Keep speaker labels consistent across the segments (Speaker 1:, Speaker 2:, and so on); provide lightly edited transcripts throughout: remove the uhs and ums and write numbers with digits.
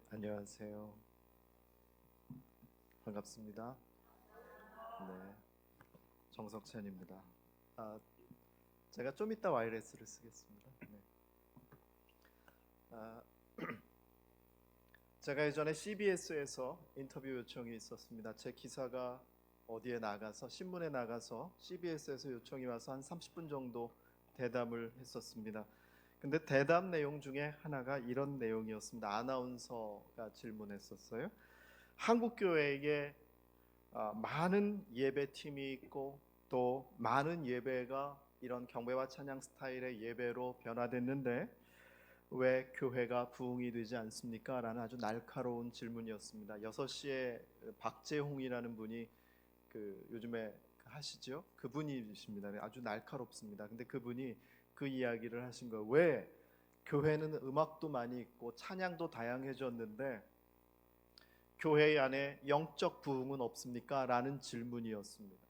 Speaker 1: 안녕하세요. 반갑습니다. 네, 정석찬입니다. 아, 제가 좀 이따 와이레스를 쓰겠습니다. 네. 아, 제가 예전에 CBS에서 인터뷰 요청이 있었습니다. 제 기사가 어디에 나가서 신문에 나가서 CBS에서 요청이 와서 한 30분 정도 대담을 했었습니다. 근데 대담 내용 중에 하나가 이런 내용이었습니다. 아나운서가 질문했었어요. 한국 교회에 많은 예배팀이 있고 또 많은 예배가 이런 경배와 찬양 스타일의 예배로 변화됐는데 왜 교회가 부흥이 되지 않습니까? 라는 아주 날카로운 질문이었습니다. 6시에 박재홍이라는 분이 요즘에 하시죠? 그분이십니다. 아주 날카롭습니다. 근데 그분이 그 이야기를 하신 거예요. 왜 교회는 음악도 많이 있고 찬양도 다양해졌는데 교회 안에 영적 부흥은 없습니까? 라는 질문이었습니다.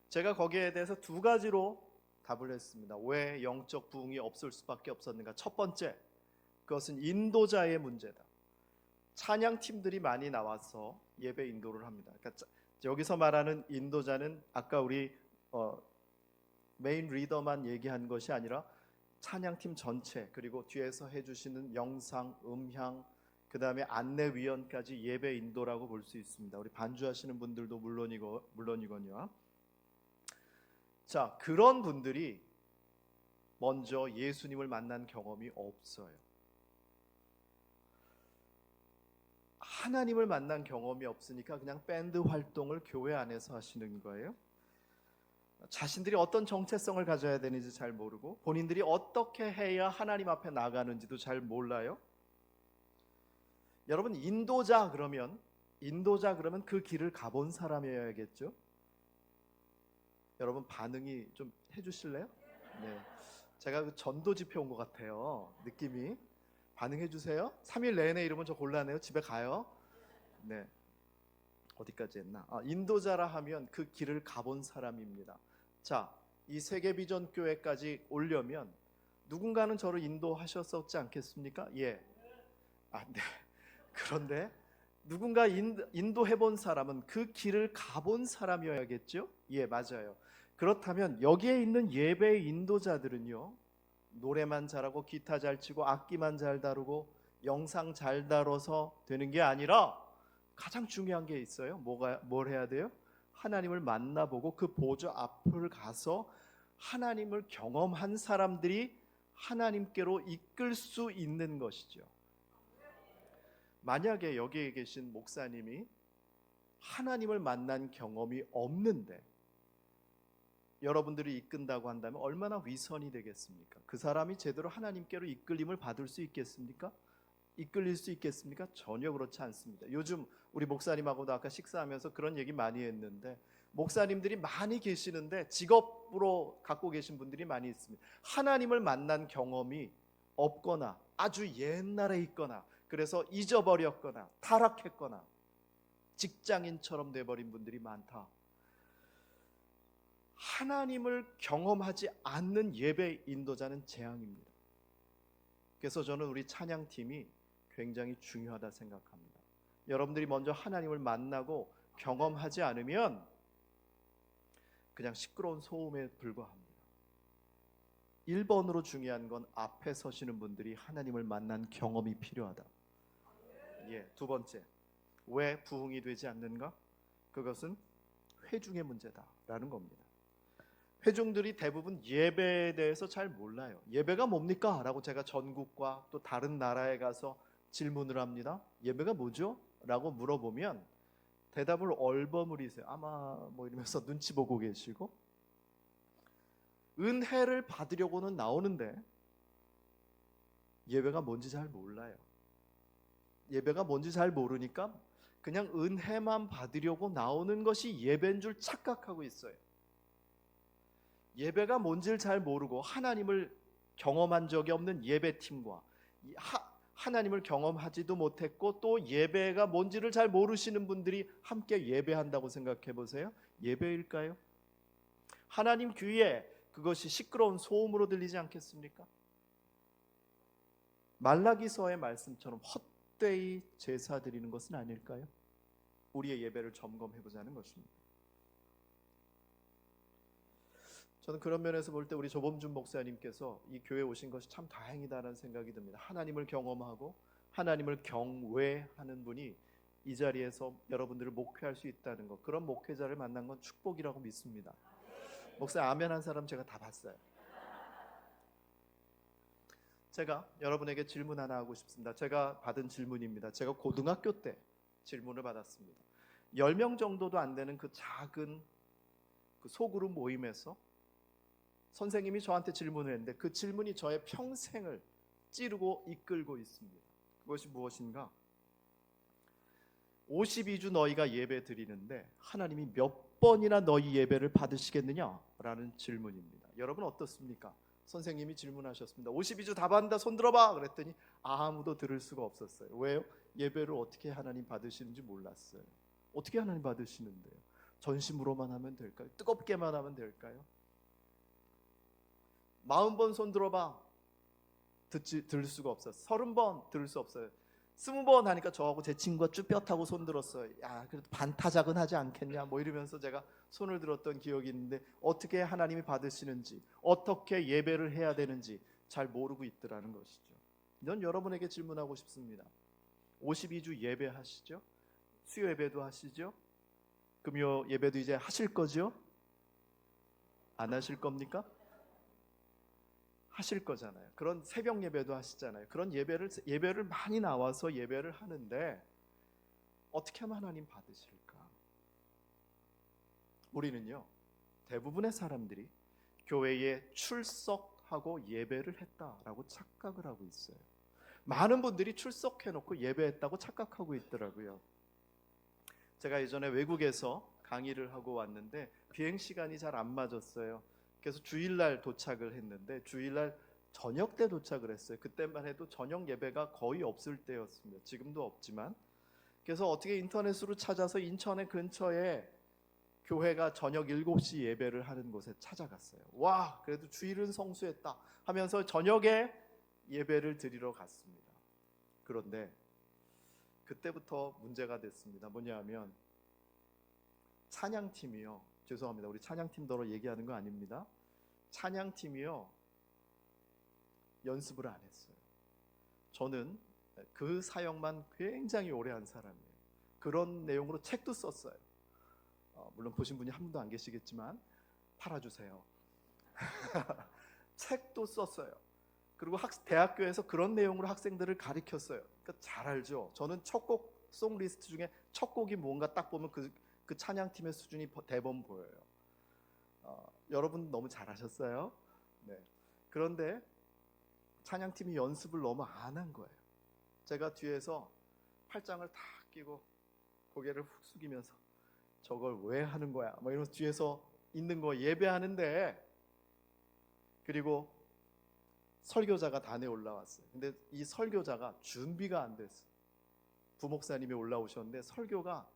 Speaker 1: 제가 거기에 대해서 두 가지로 답을 했습니다. 왜 영적 부흥이 없을 수밖에 없었는가? 첫 번째, 그것은 인도자의 문제다. 찬양팀들이 많이 나와서 예배 인도를 합니다. 그러니까 여기서 말하는 인도자는 아까 우리 메인 리더만 얘기한 것이 아니라 찬양팀 전체, 그리고 뒤에서 해주시는 영상, 음향, 그 다음에 안내위원까지 예배 인도라고 볼 수 있습니다. 우리 반주하시는 분들도 물론이거든요. 자, 그런 분들이 먼저 예수님을 만난 경험이 없어요. 하나님을 만난 경험이 없으니까 그냥 밴드 활동을 교회 안에서 하시는 거예요. 자신들이 어떤 정체성을 가져야 되는지 잘 모르고 본인들이 어떻게 해야 하나님 앞에 나가는지도 잘 몰라요. 여러분, 인도자 그러면 그 길을 가본 사람이어야겠죠? 여러분 반응이 좀 해주실래요? 네, 제가 그 전도 집회 온 것 같아요. 느낌이. 반응해 주세요. 3일 내내 이러면 저 곤란해요. 집에 가요. 네, 어디까지 했나? 인도자라 하면 그 길을 가본 사람입니다. 자, 이 세계 비전 교회까지 오려면 누군가는 저를 인도하셨었지 않겠습니까? 예. 네. 그런데 누군가 인도해 본 사람은 그 길을 가본 사람이어야겠죠? 예, 맞아요. 그렇다면 여기에 있는 예배 인도자들은요, 노래만 잘하고 기타 잘 치고 악기만 잘 다루고 영상 잘 다뤄서 되는 게 아니라 가장 중요한 게 있어요. 뭘 해야 돼요? 하나님을 만나보고 그 보좌 앞을 가서 하나님을 경험한 사람들이 하나님께로 이끌 수 있는 것이죠. 만약에 여기에 계신 목사님이 하나님을 만난 경험이 없는데 여러분들이 이끈다고 한다면 얼마나 위선이 되겠습니까? 그 사람이 제대로 하나님께로 이끌림을 받을 수 있겠습니까? 이끌릴 수 있겠습니까? 전혀 그렇지 않습니다. 요즘 우리 목사님하고도 아까 식사하면서 그런 얘기 많이 했는데, 목사님들이 많이 계시는데 직업으로 갖고 계신 분들이 많이 있습니다. 하나님을 만난 경험이 없거나 아주 옛날에 있거나 그래서 잊어버렸거나 타락했거나 직장인처럼 돼버린 분들이 많다. 하나님을 경험하지 않는 예배 인도자는 재앙입니다. 그래서 저는 우리 찬양팀이 굉장히 중요하다 생각합니다. 여러분들이 먼저 하나님을 만나고 경험하지 않으면 그냥 시끄러운 소음에 불과합니다. 1번으로 중요한 건 앞에 서시는 분들이 하나님을 만난 경험이 필요하다. 예, 두 번째, 왜 부흥이 되지 않는가? 그것은 회중의 문제다라는 겁니다. 회중들이 대부분 예배에 대해서 잘 몰라요. 예배가 뭡니까? 라고 제가 전국과 또 다른 나라에 가서 질문을 합니다. 예배가 뭐죠? 라고 물어보면 대답을 얼버무리세요. 아마 뭐 이러면서 눈치 보고 계시고, 은혜를 받으려고는 나오는데 예배가 뭔지 잘 몰라요. 예배가 뭔지 잘 모르니까 그냥 은혜만 받으려고 나오는 것이 예배인 줄 착각하고 있어요. 예배가 뭔지를 잘 모르고 하나님을 경험한 적이 없는 예배팀과 하나님을 경험하지도 못했고 또 예배가 뭔지를 잘 모르시는 분들이 함께 예배한다고 생각해 보세요. 예배일까요? 하나님 귀에 그것이 시끄러운 소음으로 들리지 않겠습니까? 말라기서의 말씀처럼 헛되이 제사 드리는 것은 아닐까요? 우리의 예배를 점검해 보자는 것입니다. 저는 그런 면에서 볼 때 우리 조범준 목사님께서 이 교회에 오신 것이 참 다행이다라는 생각이 듭니다. 하나님을 경험하고 하나님을 경외하는 분이 이 자리에서 여러분들을 목회할 수 있다는 것, 그런 목회자를 만난 건 축복이라고 믿습니다. 목사 아멘 한 사람 제가 다 봤어요. 제가 여러분에게 질문 하나 하고 싶습니다. 제가 받은 질문입니다. 제가 고등학교 때 질문을 받았습니다. 10명 정도도 안 되는 그 작은 그 소그룹 모임에서 선생님이 저한테 질문을 했는데 그 질문이 저의 평생을 찌르고 이끌고 있습니다. 그것이 무엇인가? 52주 너희가 예배 드리는데 하나님이 몇 번이나 너희 예배를 받으시겠느냐? 라는 질문입니다. 여러분 어떻습니까? 선생님이 질문하셨습니다. 52주 다 받는다 손 들어봐! 그랬더니 아무도 들을 수가 없었어요. 왜요? 예배를 어떻게 하나님 받으시는지 몰랐어요. 어떻게 하나님 받으시는데요? 전심으로만 하면 될까요? 뜨겁게만 하면 될까요? 40번 손 들어봐! 들을 수가 없었어요. 30번 들을 수 없어요. 20번 하니까 저하고 제 친구가 쭈뼛하고 손 들었어요. 야, 그래도 반타작은 하지 않겠냐 뭐 이러면서 제가 손을 들었던 기억이 있는데 어떻게 하나님이 받으시는지, 어떻게 예배를 해야 되는지 잘 모르고 있더라는 것이죠. 전 여러분에게 질문하고 싶습니다. 52주 예배하시죠? 수요 예배도 하시죠? 금요 예배도 이제 하실 거죠? 안 하실 겁니까? 하실 거잖아요. 그런 새벽 예배도 하시잖아요. 그런 예배를 많이 나와서 예배를 하는데 어떻게 하면 하나님 받으실까? 우리는요, 대부분의 사람들이 교회에 출석하고 예배를 했다라고 착각을 하고 있어요. 많은 분들이 출석해놓고 예배했다고 착각하고 있더라고요. 제가 예전에 외국에서 강의를 하고 왔는데 비행 시간이 잘 안 맞았어요. 그래서 주일날 도착을 했는데 주일날 저녁 때 도착을 했어요. 그때만 해도 저녁 예배가 거의 없을 때였습니다. 지금도 없지만. 그래서 어떻게 인터넷으로 찾아서 인천의 근처에 교회가 저녁 7시 예배를 하는 곳에 찾아갔어요. 와, 그래도 주일은 성수했다 하면서 저녁에 예배를 드리러 갔습니다. 그런데 그때부터 문제가 됐습니다. 뭐냐면 찬양팀이요. 죄송합니다. 우리 찬양팀더러 얘기하는 거 아닙니다. 찬양팀이요. 연습을 안 했어요. 저는 그 사역만 굉장히 오래 한 사람이에요. 그런 내용으로 책도 썼어요. 물론 보신 분이 한 분도 안 계시겠지만 팔아주세요. 책도 썼어요. 그리고 대학교에서 그런 내용으로 학생들을 가르쳤어요. 그러니까 잘 알죠. 저는 첫 곡 송리스트 중에 첫 곡이 뭔가 딱 보면 그 찬양팀의 수준이 대범 보여요. 여러분 너무 잘하셨어요. 네. 그런데 찬양팀이 연습을 너무 안 한 거예요. 제가 뒤에서 팔짱을 탁 끼고 고개를 훅 숙이면서 저걸 왜 하는 거야? 뭐 이러면서 뒤에서 있는 거 예배하는데, 그리고 설교자가 단에 올라왔어요. 근데 이 설교자가 준비가 안 됐어요. 부목사님이 올라오셨는데 설교가,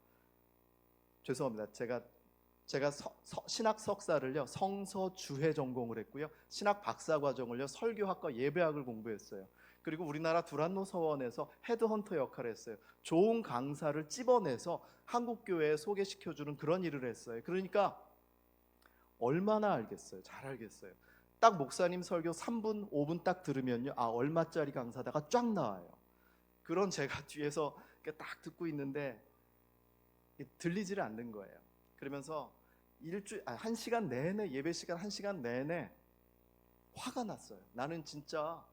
Speaker 1: 죄송합니다. 제가 신학 석사를요 성서주해 전공을 했고요, 신학 박사 과정을요 설교학과 예배학을 공부했어요. 그리고 우리나라 두란노 서원에서 헤드헌터 역할을 했어요. 좋은 강사를 찝어내서 한국 교회에 소개시켜주는 그런 일을 했어요. 그러니까 얼마나 알겠어요. 잘 알겠어요. 딱 목사님 설교 3분 5분 딱 들으면요, 아 얼마짜리 강사다가 쫙 나와요. 그런 제가 뒤에서 딱 듣고 있는데 들리지를 않는 거예요. 그러면서 1시간 내내, 예배 시간 1시간 내내 화가 났어요. 나는 진짜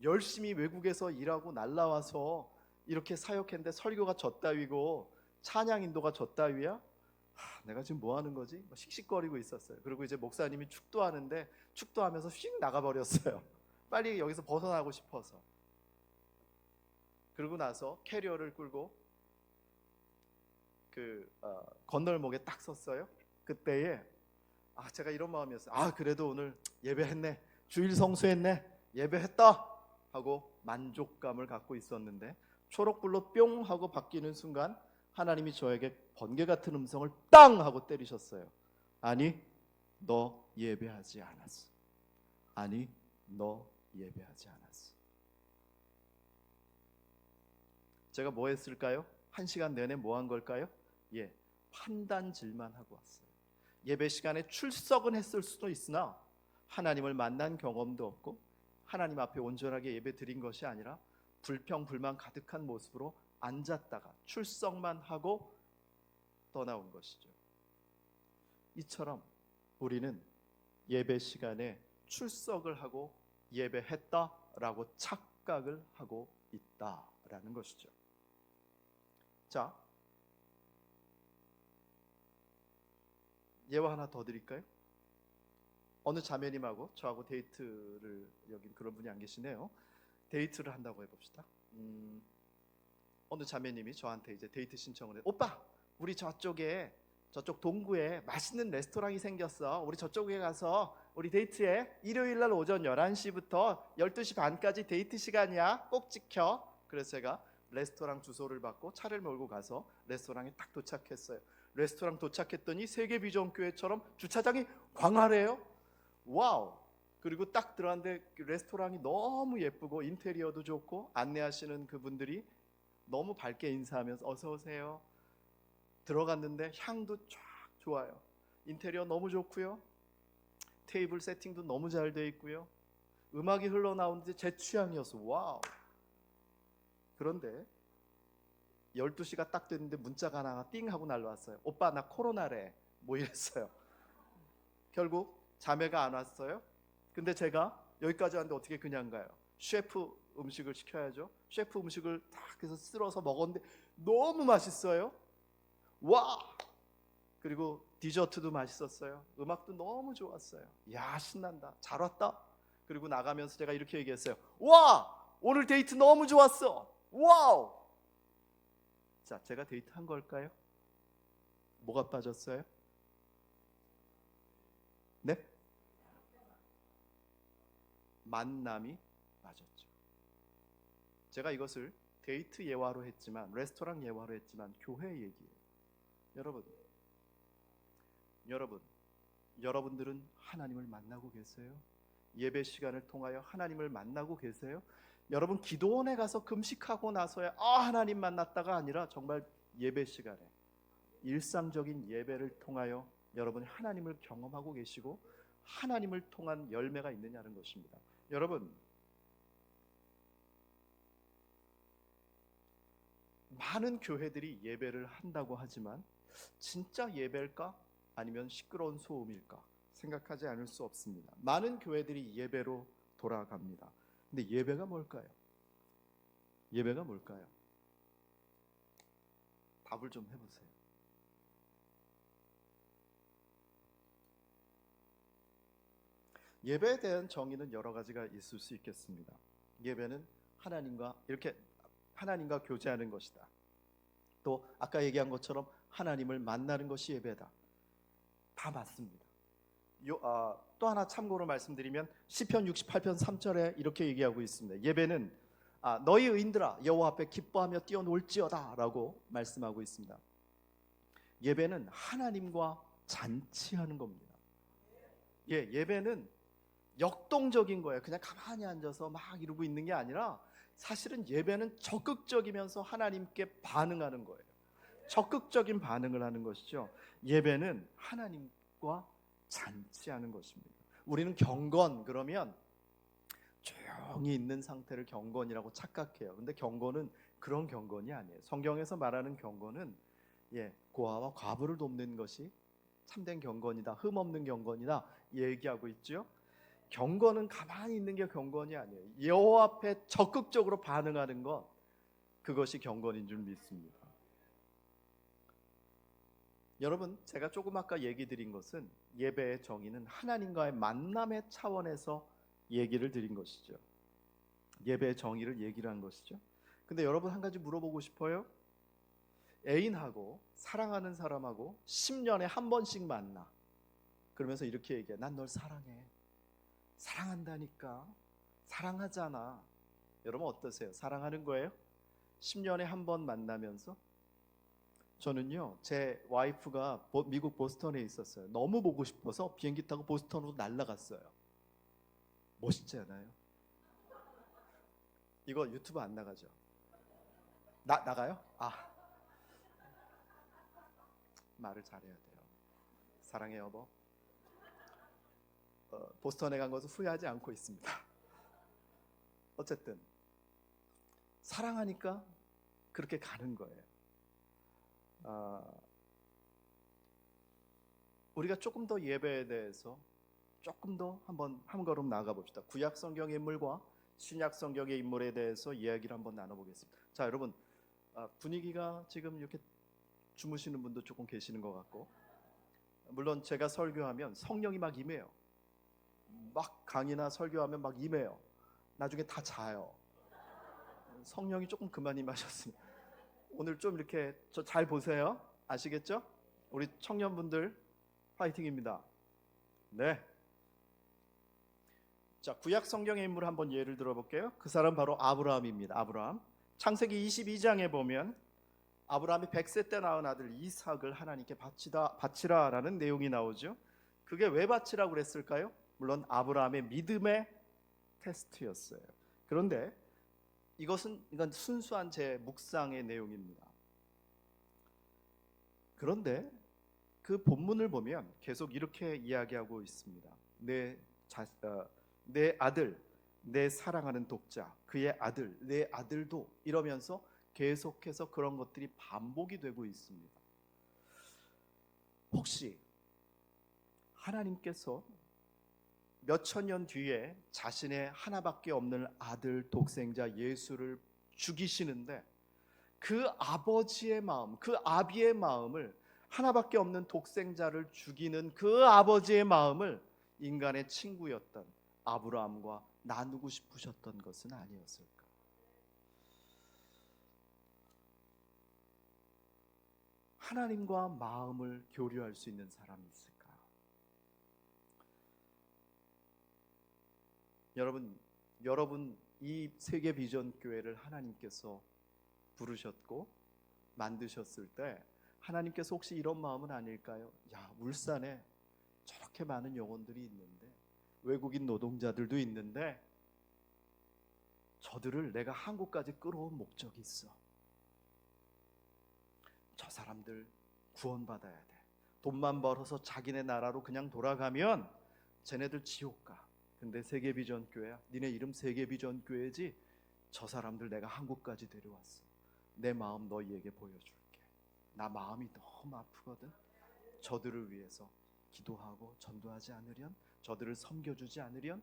Speaker 1: 열심히 외국에서 일하고 날라와서 이렇게 사역했는데 설교가 저 따위고 찬양 인도가 저 따위야? 내가 지금 뭐 하는 거지? 씩씩거리고 있었어요. 그리고 이제 목사님이 축도하는데 축도하면서 휙 나가버렸어요. 빨리 여기서 벗어나고 싶어서. 그러고 나서 캐리어를 끌고 건널목에 딱 섰어요. 그때에 제가 이런 마음이었어요. 그래도 오늘 예배했네, 주일 성수했네, 예배했다 하고 만족감을 갖고 있었는데, 초록불로 뿅 하고 바뀌는 순간 하나님이 저에게 번개 같은 음성을 땅 하고 때리셨어요. 아니, 너 예배하지 않았어. 아니, 너 예배하지 않았어. 제가 뭐 했을까요? 1시간 내내 뭐 한 걸까요? 예, 판단질만 하고 왔어요. 예배 시간에 출석은 했을 수도 있으나 하나님을 만난 경험도 없고 하나님 앞에 온전하게 예배 드린 것이 아니라 불평 불만 가득한 모습으로 앉았다가 출석만 하고 떠나온 것이죠. 이처럼 우리는 예배 시간에 출석을 하고 예배했다라고 착각을 하고 있다라는 것이죠. 자, 예화 하나 더 드릴까요? 어느 자매님하고 저하고 데이트를, 여기 그런 분이 안 계시네요. 데이트를 한다고 해봅시다. 어느 자매님이 저한테 이제 데이트 신청을 해요. 오빠, 우리 저쪽 동구에 맛있는 레스토랑이 생겼어. 우리 저쪽에 가서 우리 데이트해. 일요일 날 오전 11시부터 12시 반까지 데이트 시간이야. 꼭 지켜. 그래서 제가 레스토랑 주소를 받고 차를 몰고 가서 레스토랑에 딱 도착했어요. 레스토랑 도착했더니 세계비전교회처럼 주차장이 광활해요. 와우. 그리고 딱 들어갔는데 레스토랑이 너무 예쁘고 인테리어도 좋고 안내하시는 그분들이 너무 밝게 인사하면서 어서 오세요. 들어갔는데 향도 쫙 좋아요. 인테리어 너무 좋고요. 테이블 세팅도 너무 잘 돼 있고요. 음악이 흘러나오는데 제 취향이었어. 와우. 그런데 12시가 딱 됐는데 문자가 하나가 띵 하고 날라왔어요. 오빠 나 코로나래. 뭐 이랬어요. 결국 자매가 안 왔어요. 근데 제가 여기까지 왔는데 어떻게 그냥 가요? 셰프 음식을 시켜야죠. 셰프 음식을 딱 해서 쓸어서 먹었는데 너무 맛있어요. 와! 그리고 디저트도 맛있었어요. 음악도 너무 좋았어요. 야, 신난다. 잘 왔다. 그리고 나가면서 제가 이렇게 얘기했어요. 와! 오늘 데이트 너무 좋았어. 와우! 자, 제가 데이트한 걸까요? 뭐가 빠졌어요? 네? 만남이 빠졌죠. 제가 이것을 데이트 예화로 했지만, 레스토랑 예화로 했지만 교회 얘기예요. 여러분들은 하나님을 만나고 계세요? 예배 시간을 통하여 하나님을 만나고 계세요? 여러분 기도원에 가서 금식하고 나서야 하나님 만났다가 아니라 정말 예배 시간에 일상적인 예배를 통하여 여러분이 하나님을 경험하고 계시고 하나님을 통한 열매가 있느냐는 것입니다. 여러분, 많은 교회들이 예배를 한다고 하지만 진짜 예배일까? 아니면 시끄러운 소음일까? 생각하지 않을 수 없습니다. 많은 교회들이 예배로 돌아갑니다. 근데 예배가 뭘까요? 예배가 뭘까요? 답을 좀 해보세요. 예배에 대한 정의는 여러 가지가 있을 수 있겠습니다. 예배는 하나님과 교제하는 것이다. 또 아까 얘기한 것처럼 하나님을 만나는 것이 예배다. 다 맞습니다. 또 하나 참고로 말씀드리면 시편 68편 3절에 이렇게 얘기하고 있습니다. 예배는 너희 의인들아 여호와 앞에 기뻐하며 뛰어놀지어다 라고 말씀하고 있습니다. 예배는 하나님과 잔치하는 겁니다. 예배는 역동적인 거예요. 그냥 가만히 앉아서 막 이러고 있는 게 아니라 사실은 예배는 적극적이면서 하나님께 반응하는 거예요. 적극적인 반응을 하는 것이죠. 예배는 하나님과 잔치하는 것입니다. 우리는 경건 그러면 조용히 있는 상태를 경건이라고 착각해요. 근데 경건은 그런 경건이 아니에요. 성경에서 말하는 경건은 고아와 과부를 돕는 것이 참된 경건이다, 흠없는 경건이다 얘기하고 있죠. 경건은 가만히 있는 게 경건이 아니에요. 여호와 앞에 적극적으로 반응하는 것, 그것이 경건인 줄 믿습니다. 여러분, 제가 조금 아까 얘기 드린 것은 예배의 정의는 하나님과의 만남의 차원에서 얘기를 드린 것이죠. 예배의 정의를 얘기를 한 것이죠. 근데 여러분, 한 가지 물어보고 싶어요. 애인하고 사랑하는 사람하고 10년에 한 번씩 만나. 그러면서 이렇게 얘기해. 난 널 사랑해. 사랑한다니까. 사랑하잖아. 여러분 어떠세요? 사랑하는 거예요? 10년에 한 번 만나면서? 저는요, 제 와이프가 미국 보스턴에 있었어요. 너무 보고 싶어서 비행기 타고 보스턴으로 날아갔어요. 멋있지 않아요? 이거 유튜브 안 나가죠? 나가요? 말을 잘해야 돼요. 사랑해 여보. 보스턴에 간 것을 후회하지 않고 있습니다. 어쨌든 사랑하니까 그렇게 가는 거예요. 우리가 조금 더 예배에 대해서 조금 더 한 걸음 나아가 봅시다. 구약 성경의 인물과 신약 성경의 인물에 대해서 이야기를 한번 나눠보겠습니다. 자, 여러분, 분위기가 지금 이렇게 주무시는 분도 조금 계시는 것 같고, 물론 제가 설교하면 성령이 막 임해요. 막 강의나 설교하면 막 임해요. 나중에 다 자요. 성령이 조금 그만 임하셨습니다. 오늘 좀 이렇게 저 잘 보세요. 아시겠죠? 우리 청년분들 파이팅입니다. 네. 자, 구약 성경의 인물 한번 예를 들어볼게요. 그 사람 바로 아브라함입니다. 아브라함. 창세기 22장에 보면 아브라함이 100세 때 낳은 아들 이삭을 하나님께 바치라라는 내용이 나오죠. 그게 왜 바치라고 그랬을까요? 물론 아브라함의 믿음의 테스트였어요. 그런데 이건 순수한 제 묵상의 내용입니다. 그런데 그 본문을 보면 계속 이렇게 이야기하고 있습니다. 내 아들, 내 사랑하는 독자, 그의 아들, 내 아들도, 이러면서 계속해서 그런 것들이 반복이 되고 있습니다. 혹시 하나님께서 몇천 년 뒤에 자신의 하나밖에 없는 아들 독생자 예수를 죽이시는데 그 아버지의 마음, 그 아비의 마음을, 하나밖에 없는 독생자를 죽이는 그 아버지의 마음을 인간의 친구였던 아브라함과 나누고 싶으셨던 것은 아니었을까? 하나님과 마음을 교류할 수 있는 사람이 있을까? 여러분 이 세계 비전 교회를 하나님께서 부르셨고 만드셨을 때 하나님께서 혹시 이런 마음은 아닐까요? 야, 울산에 저렇게 많은 영혼들이 있는데, 외국인 노동자들도 있는데, 저들을 내가 한국까지 끌어온 목적이 있어. 저 사람들 구원받아야 돼. 돈만 벌어서 자기네 나라로 그냥 돌아가면 쟤네들 지옥 가. 근데 세계비전교회야. 니네 이름 세계비전교회지? 저 사람들 내가 한국까지 데려왔어. 내 마음 너희에게 보여줄게. 나 마음이 너무 아프거든. 저들을 위해서 기도하고 전도하지 않으련, 저들을 섬겨주지 않으련,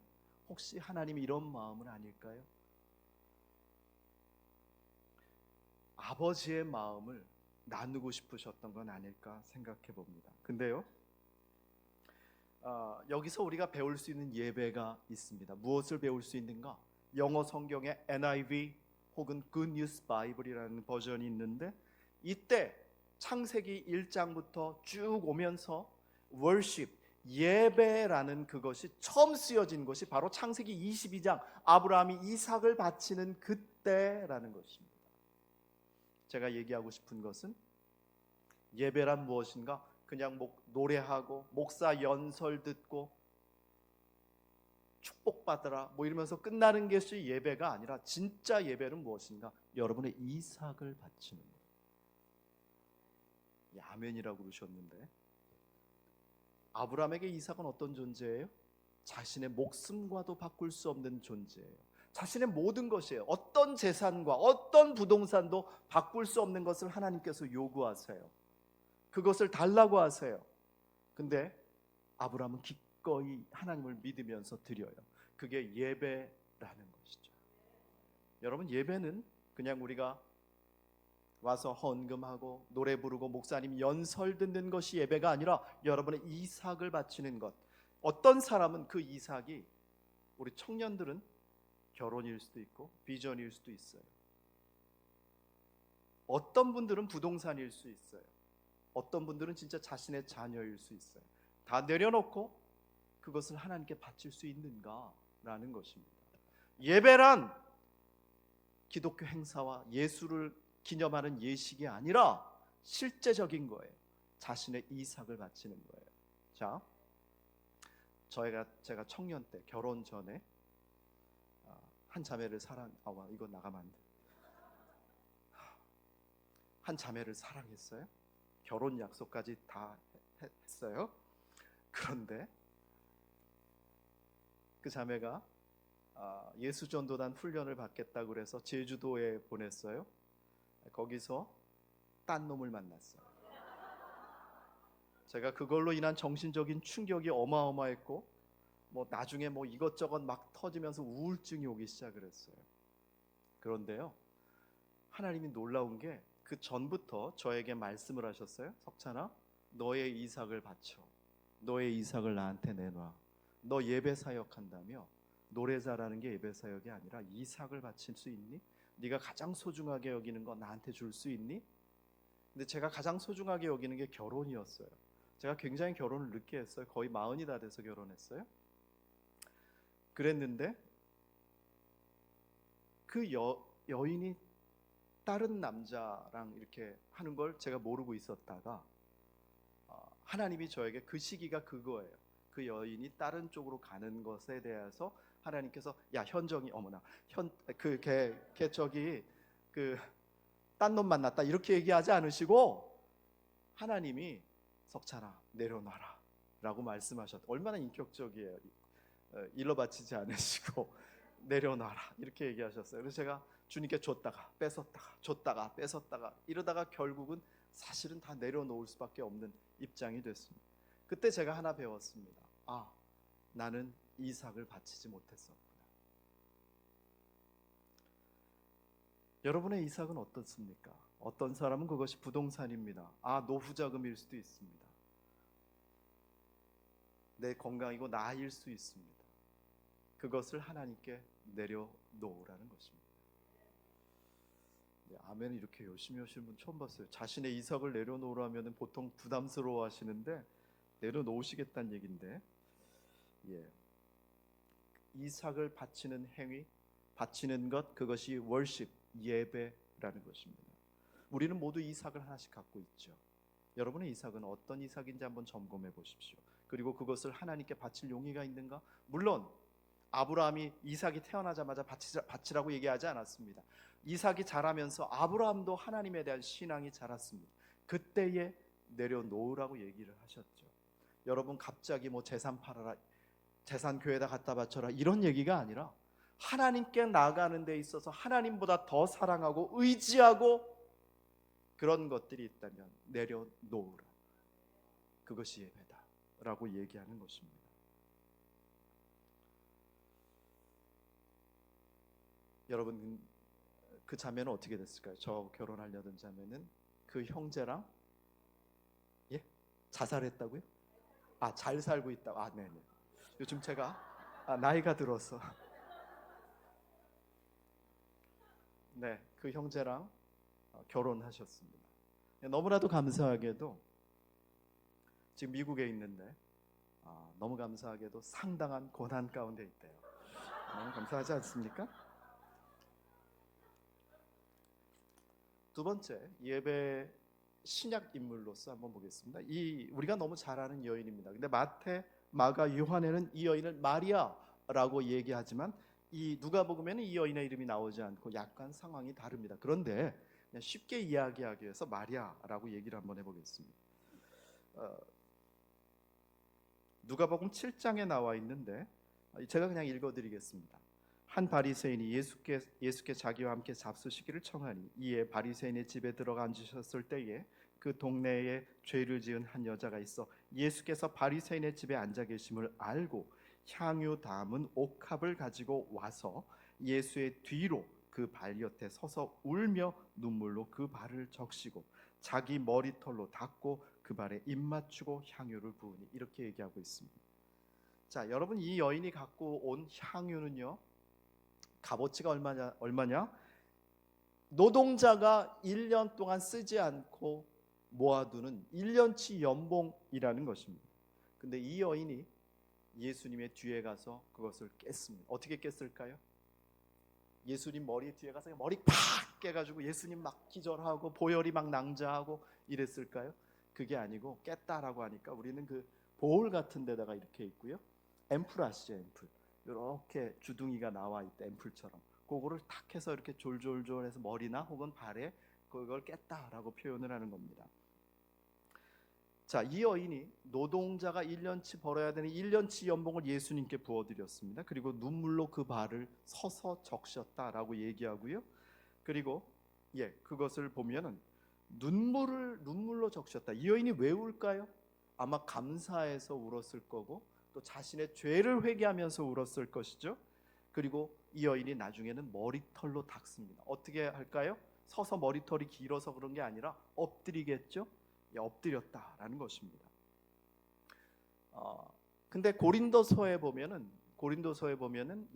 Speaker 1: 혹시 하나님이 이런 마음은 아닐까요? 아버지의 마음을 나누고 싶으셨던 건 아닐까 생각해 봅니다. 근데요, 여기서 우리가 배울 수 있는 예배가 있습니다. 무엇을 배울 수 있는가? 영어 성경에 NIV 혹은 Good News Bible이라는 버전이 있는데, 이때 창세기 1장부터 쭉 오면서 worship, 예배라는 그것이 처음 쓰여진 것이 바로 창세기 22장 아브라함이 이삭을 바치는 그때라는 것입니다. 제가 얘기하고 싶은 것은 예배란 무엇인가? 그냥 노래하고 목사 연설 듣고 축복받으라 이러면서 끝나는 것이 예배가 아니라, 진짜 예배는 무엇인가? 여러분의 이삭을 바치는 거예요. 아멘이라고 그러셨는데, 아브라함에게 이삭은 어떤 존재예요? 자신의 목숨과도 바꿀 수 없는 존재예요. 자신의 모든 것이에요. 어떤 재산과 어떤 부동산도 바꿀 수 없는 것을 하나님께서 요구하세요. 그것을 달라고 하세요. 근데 아브라함은 기꺼이 하나님을 믿으면서 드려요. 그게 예배라는 것이죠. 여러분, 예배는 그냥 우리가 와서 헌금하고 노래 부르고 목사님 연설 듣는 것이 예배가 아니라 여러분의 이삭을 바치는 것. 어떤 사람은 그 이삭이, 우리 청년들은 결혼일 수도 있고 비전일 수도 있어요. 어떤 분들은 부동산일 수 있어요. 어떤 분들은 진짜 자신의 자녀일 수 있어요. 다 내려놓고 그것을 하나님께 바칠 수 있는가라는 것입니다. 예배란 기독교 행사와 예수를 기념하는 예식이 아니라 실제적인 거예요. 자신의 이삭을 바치는 거예요. 자, 제가 청년 때 결혼 전에 한 자매를 이거 나가면 안 돼. 한 자매를 사랑했어요. 결혼 약속까지 다 했어요. 그런데 그 자매가 예수전도단 훈련을 받겠다고 그래서 제주도에 보냈어요. 거기서 딴 놈을 만났어요. 제가 그걸로 인한 정신적인 충격이 어마어마했고, 나중에 이것저것 막 터지면서 우울증이 오기 시작을 했어요. 그런데요, 하나님이 놀라운 게 그 전부터 저에게 말씀을 하셨어요. 석찬아, 너의 이삭을 바쳐. 너의 이삭을 나한테 내놔. 너 예배 사역한다며. 노래 잘하는 게 예배 사역이 아니라 이삭을 바칠 수 있니? 네가 가장 소중하게 여기는 거 나한테 줄 수 있니? 근데 제가 가장 소중하게 여기는 게 결혼이었어요. 제가 굉장히 결혼을 늦게 했어요. 거의 40이 다 돼서 결혼했어요. 그랬는데 그 여인이 다른 남자랑 이렇게 하는 걸 제가 모르고 있었다가 하나님이 저에게 그 시기가 그거예요. 그 여인이 다른 쪽으로 가는 것에 대해서 하나님께서 야 현정이 어머나 걔 저기 딴 놈 만났다 이렇게 얘기하지 않으시고 하나님이 석찬아 내려놔라 라고 말씀하셨다. 얼마나 인격적이에요. 일러 바치지 않으시고 내려놔라 이렇게 얘기하셨어요. 그래서 제가 주님께 줬다가 뺏었다가 이러다가 결국은 사실은 다 내려놓을 수밖에 없는 입장이 됐습니다. 그때 제가 하나 배웠습니다. 나는 이삭을 바치지 못했었구나. 여러분의 이삭은 어떻습니까? 어떤 사람은 그것이 부동산입니다. 노후자금일 수도 있습니다. 내 건강이고 나일 수 있습니다. 그것을 하나님께 내려놓으라는 것입니다. 아멘 이렇게 열심히 하시는 분 처음 봤어요. 자신의 이삭을 내려놓으라면 보통 부담스러워 하시는데 내려놓으시겠다는 얘기인데, 이삭을 바치는 행위, 바치는 것, 그것이 월십, 예배라는 것입니다. 우리는 모두 이삭을 하나씩 갖고 있죠. 여러분의 이삭은 어떤 이삭인지 한번 점검해 보십시오. 그리고 그것을 하나님께 바칠 용의가 있는가? 물론 아브라함이 이삭이 태어나자마자 바치라고 얘기하지 않았습니다. 이삭이 자라면서 아브라함도 하나님에 대한 신앙이 자랐습니다. 그때에 내려놓으라고 얘기를 하셨죠. 여러분 갑자기 재산 팔아라, 재산 교회에다 갖다 바쳐라 이런 얘기가 아니라 하나님께 나아가는 데 있어서 하나님보다 더 사랑하고 의지하고 그런 것들이 있다면 내려놓으라. 그것이 예배다 라고 얘기하는 것입니다. 여러분 그 자매는 어떻게 됐을까요? 저 결혼하려던 자매는 그 형제랑 자살했다고요? 잘 살고 있다고. 네네. 요즘 제가 나이가 들어서 네, 그 형제랑 결혼하셨습니다. 너무나도 감사하게도 지금 미국에 있는데 너무 감사하게도 상당한 고난 가운데 있대요. 너무 감사하지 않습니까? 두 번째, 예배 신약 인물로서 한번 보겠습니다. 우리가 너무 잘 아는 여인입니다. 근데 마태, 마가, 요한에는 이 여인을 마리아라고 얘기하지만 이 누가복음에는 이 여인의 이름이 나오지 않고 약간 상황이 다릅니다. 그런데 그냥 쉽게 이야기하기 위해서 마리아라고 얘기를 한번 해보겠습니다. 누가복음 7장에 나와 있는데 제가 그냥 읽어드리겠습니다. 한 바리새인이 예수께 자기와 함께 잡수시기를 청하니 이에 바리새인의 집에 들어가 앉으셨을 때에 그 동네에 죄를 지은 한 여자가 있어 예수께서 바리새인의 집에 앉아 계심을 알고 향유 담은 옥합을 가지고 와서 예수의 뒤로 그 발 옆에 서서 울며 눈물로 그 발을 적시고 자기 머리털로 닦고 그 발에 입 맞추고 향유를 부으니 이렇게 얘기하고 있습니다. 자, 여러분 이 여인이 갖고 온 향유는요 값어치가 얼마냐? 노동자가 1년 동안 쓰지 않고 모아두는 1년치 연봉이라는 것입니다. 근데 이 여인이 예수님의 뒤에 가서 그것을 깼습니다. 어떻게 깼을까요? 예수님 머리 뒤에 가서 머리 팍 깨가지고 예수님 막 기절하고 보혈이 막 낭자하고 이랬을까요? 그게 아니고 깼다라고 하니까 우리는 그 보울 같은 데다가 이렇게 있고요. 앰플 아시죠? 앰플. 이렇게 주둥이가 나와 있다 앰플처럼 그거를 탁 해서 이렇게 졸졸졸 해서 머리나 혹은 발에 그걸 깼다라고 표현을 하는 겁니다. 자, 이 여인이 노동자가 1년치 벌어야 되는 1년치 연봉을 예수님께 부어드렸습니다. 그리고 눈물로 그 발을 서서 적셨다라고 얘기하고요. 그리고 그것을 보면은 눈물로 적셨다. 이 여인이 왜 울까요? 아마 감사해서 울었을 거고 또 자신의 죄를 회개하면서 울었을 것이죠. 그리고 이 여인이 나중에는 머리털로 닦습니다. 어떻게 할까요? 서서 머리털이 길어서 그런 게 아니라 엎드리겠죠. 엎드렸다라는 것입니다. 근데 고린도서에 보면은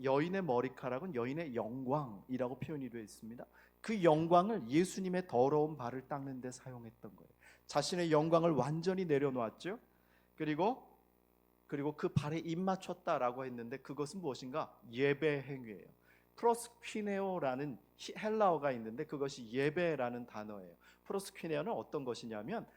Speaker 1: 여인의 머리카락은 여인의 영광이라고 표현이 되어 있습니다. 그 영광을 예수님의 더러운 발을 닦는 데 사용했던 거예요. 자신의 영광을 완전히 내려놓았죠. 그리고 그 발에 입 맞췄다라고 했는데 그것은 무엇인가? 예배 행위예요. 프로스퀴네오라는 헬라어가 있는데 그것이 예배라는 단어예요. 프로스퀴네오는 어떤 것이냐면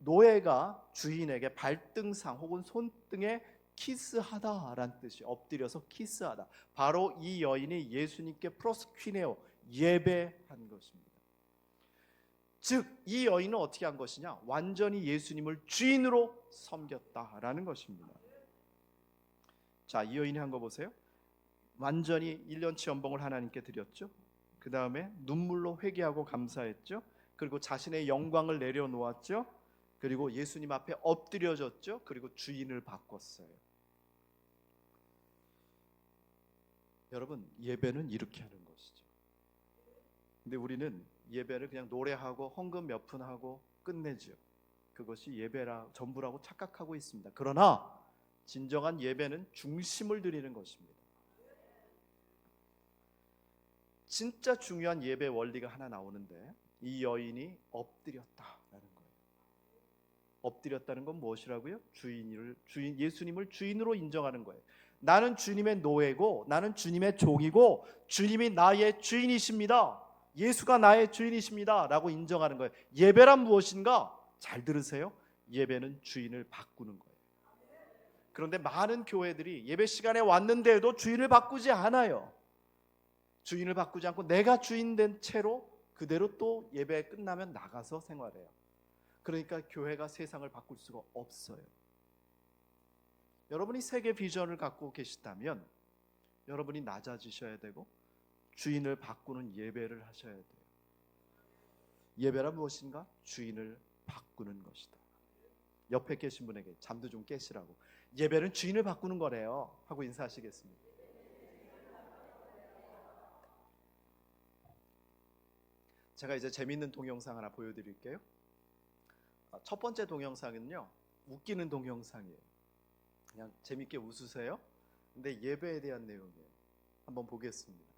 Speaker 1: 노예가 주인에게 발등상 혹은 손등에 키스하다라는 뜻이, 엎드려서 키스하다. 바로 이 여인이 예수님께 프로스퀴네오, 예배한 것입니다. 즉 이 여인은 어떻게 한 것이냐? 완전히 예수님을 주인으로 섬겼다라는 것입니다. 자, 이 여인이 한 거 보세요. 완전히 1년치 연봉을 하나님께 드렸죠. 그 다음에 눈물로 회개하고 감사했죠. 그리고 자신의 영광을 내려놓았죠. 그리고 예수님 앞에 엎드려졌죠. 그리고 주인을 바꿨어요. 여러분, 예배는 이렇게 하는 것이죠. 근데 우리는 예배를 그냥 노래하고 헌금 몇 푼 하고 끝내죠. 그것이 예배라 전부라고 착각하고 있습니다. 그러나 진정한 예배는 중심을 드리는 것입니다. 진짜 중요한 예배 원리가 하나 나오는데 이 여인이 엎드렸다라는 거예요. 엎드렸다는 건 무엇이라고요? 예수님을 주인으로 인정하는 거예요. 나는 주님의 노예고 나는 주님의 종이고 주님이 나의 주인이십니다. 예수가 나의 주인이십니다 라고 인정하는 거예요. 예배란 무엇인가? 잘 들으세요. 예배는 주인을 바꾸는 거예요. 그런데 많은 교회들이 예배 시간에 왔는데도 주인을 바꾸지 않아요. 주인을 바꾸지 않고 내가 주인 된 채로 그대로 또 예배 끝나면 나가서 생활해요. 그러니까 교회가 세상을 바꿀 수가 없어요. 여러분이 세계 비전을 갖고 계시다면 여러분이 낮아지셔야 되고 주인을 바꾸는 예배를 하셔야 돼요. 예배란 무엇인가? 주인을 바꾸는 것이다. 옆에 계신 분에게 잠도 좀 깨시라고, 예배는 주인을 바꾸는 거래요 하고 인사하시겠습니다. 제가 이제 재미있는 동영상 하나 보여드릴게요. 첫 번째 동영상은요, 웃기는 동영상이에요. 그냥 재밌게 웃으세요. 근데 예배에 대한 내용이에요. 한번 보겠습니다.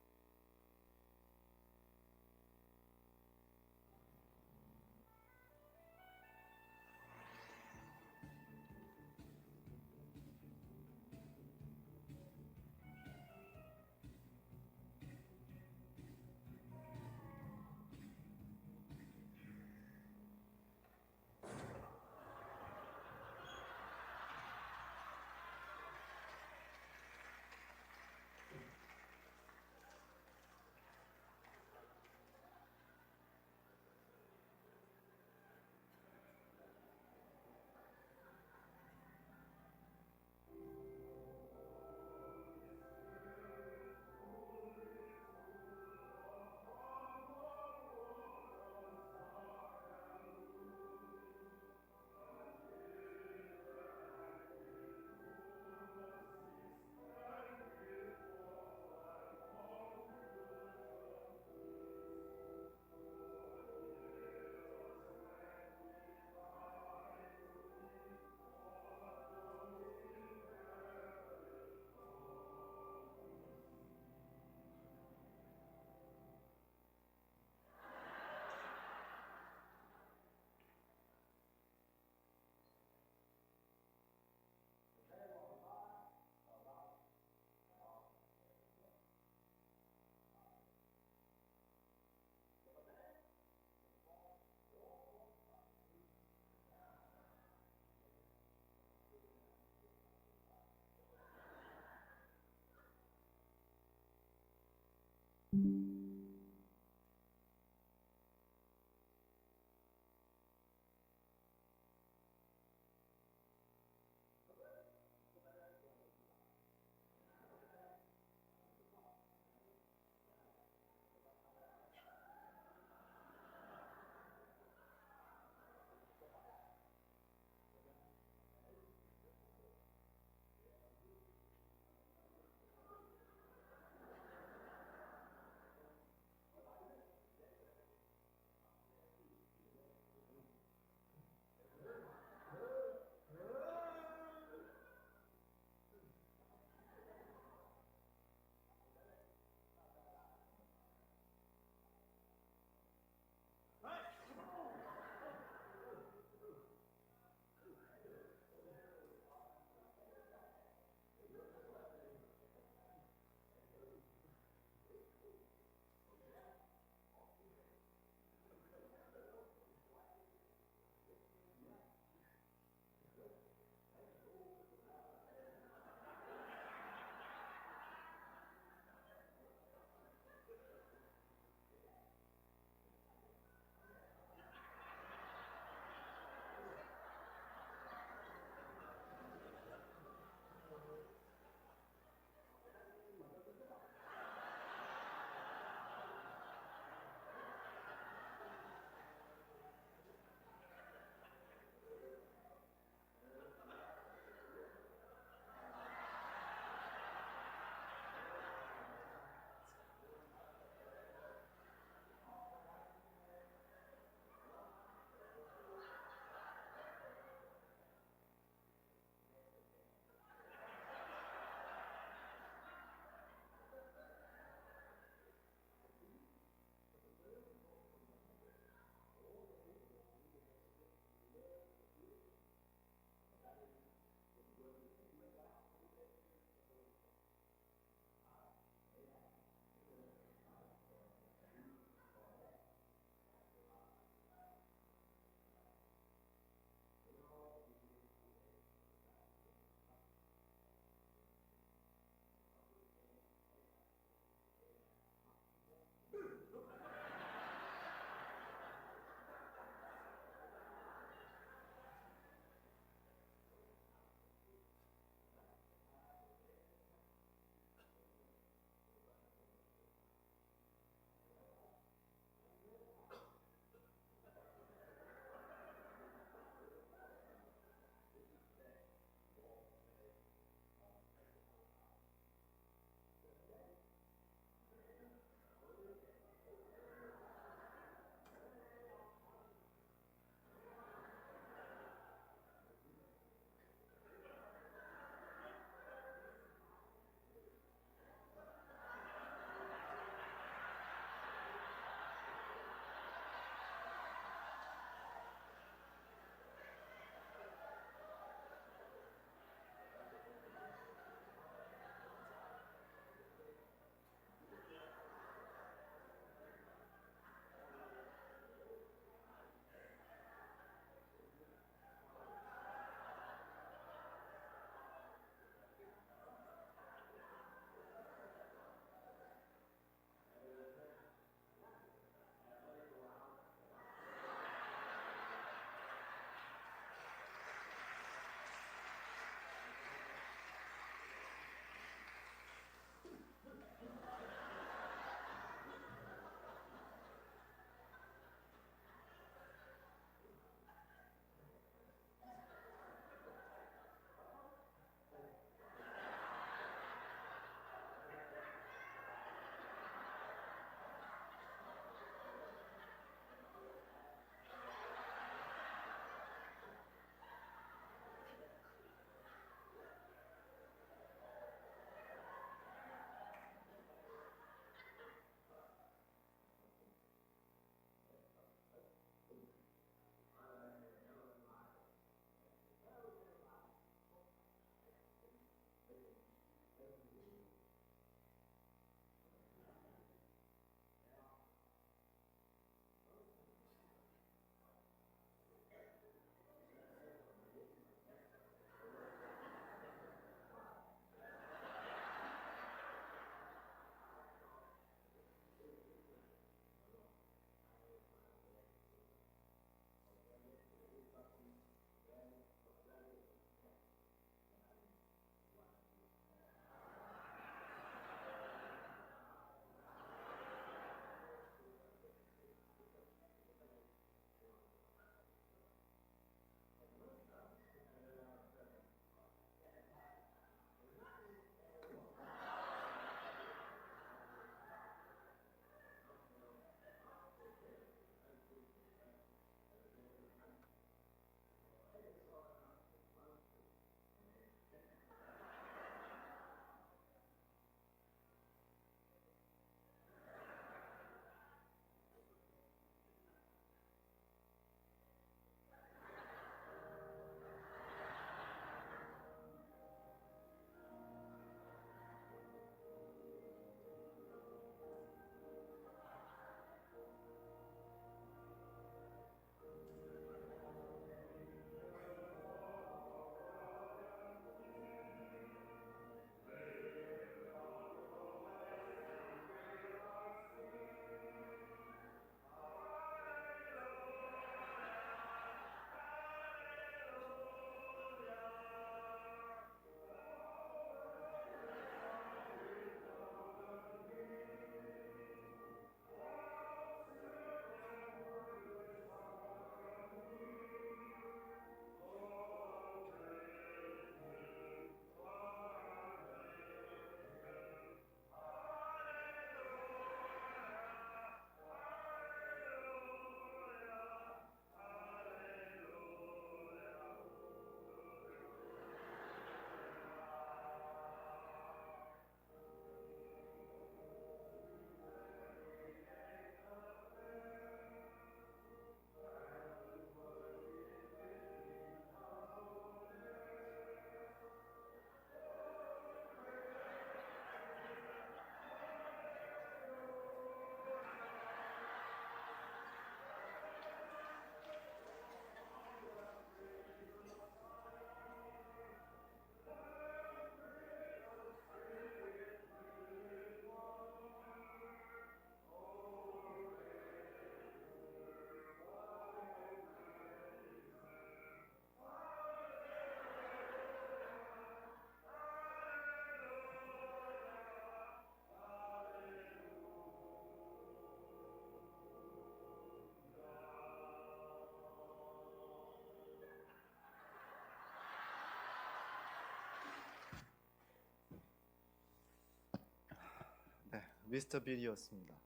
Speaker 1: 미스터 빈이었습니다.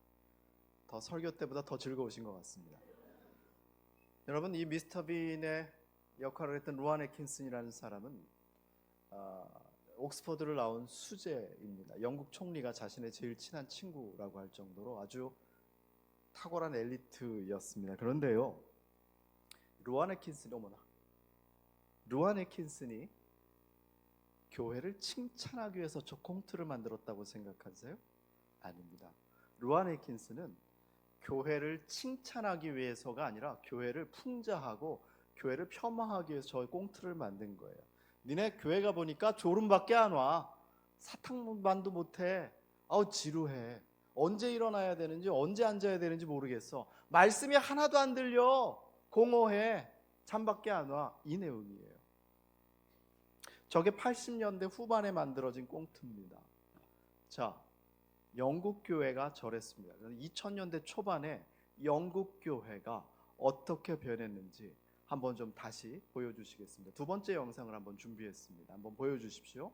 Speaker 1: 더 설교 때보다 더 즐거우신 것 같습니다. 여러분, 이 미스터 빈의 역할을 했던 로안 애킨슨이라는 사람은 옥스퍼드를 나온 수재입니다. 영국 총리가 자신의 제일 친한 친구라고 할 정도로 아주 탁월한 엘리트였습니다. 그런데요, 로안 애킨슨이 교회를 칭찬하기 위해서 저 꽁트를 만들었다고 생각하세요? 아닙니다. 로안 애킨슨은 교회를 칭찬하기 위해서가 아니라 교회를 풍자하고 교회를 폄하하기 위해서 저 꽁트를 만든 거예요. 니네 교회 가 보니까 졸음밖에 안 와. 사탕만도 못해. 아우 지루해. 언제 일어나야 되는지 언제 앉아야 되는지 모르겠어. 말씀이 하나도 안 들려. 공허해. 잠밖에 안 와. 이 내용이에요. 저게 80년대 후반에 만들어진 꽁트입니다. 자, 영국 교회가 저랬습니다. 2000년대 초반에 영국 교회가 어떻게 변했는지 한번 좀 다시 보여주시겠습니다. 두 번째 영상을 한번 준비했습니다. 한번 보여주십시오.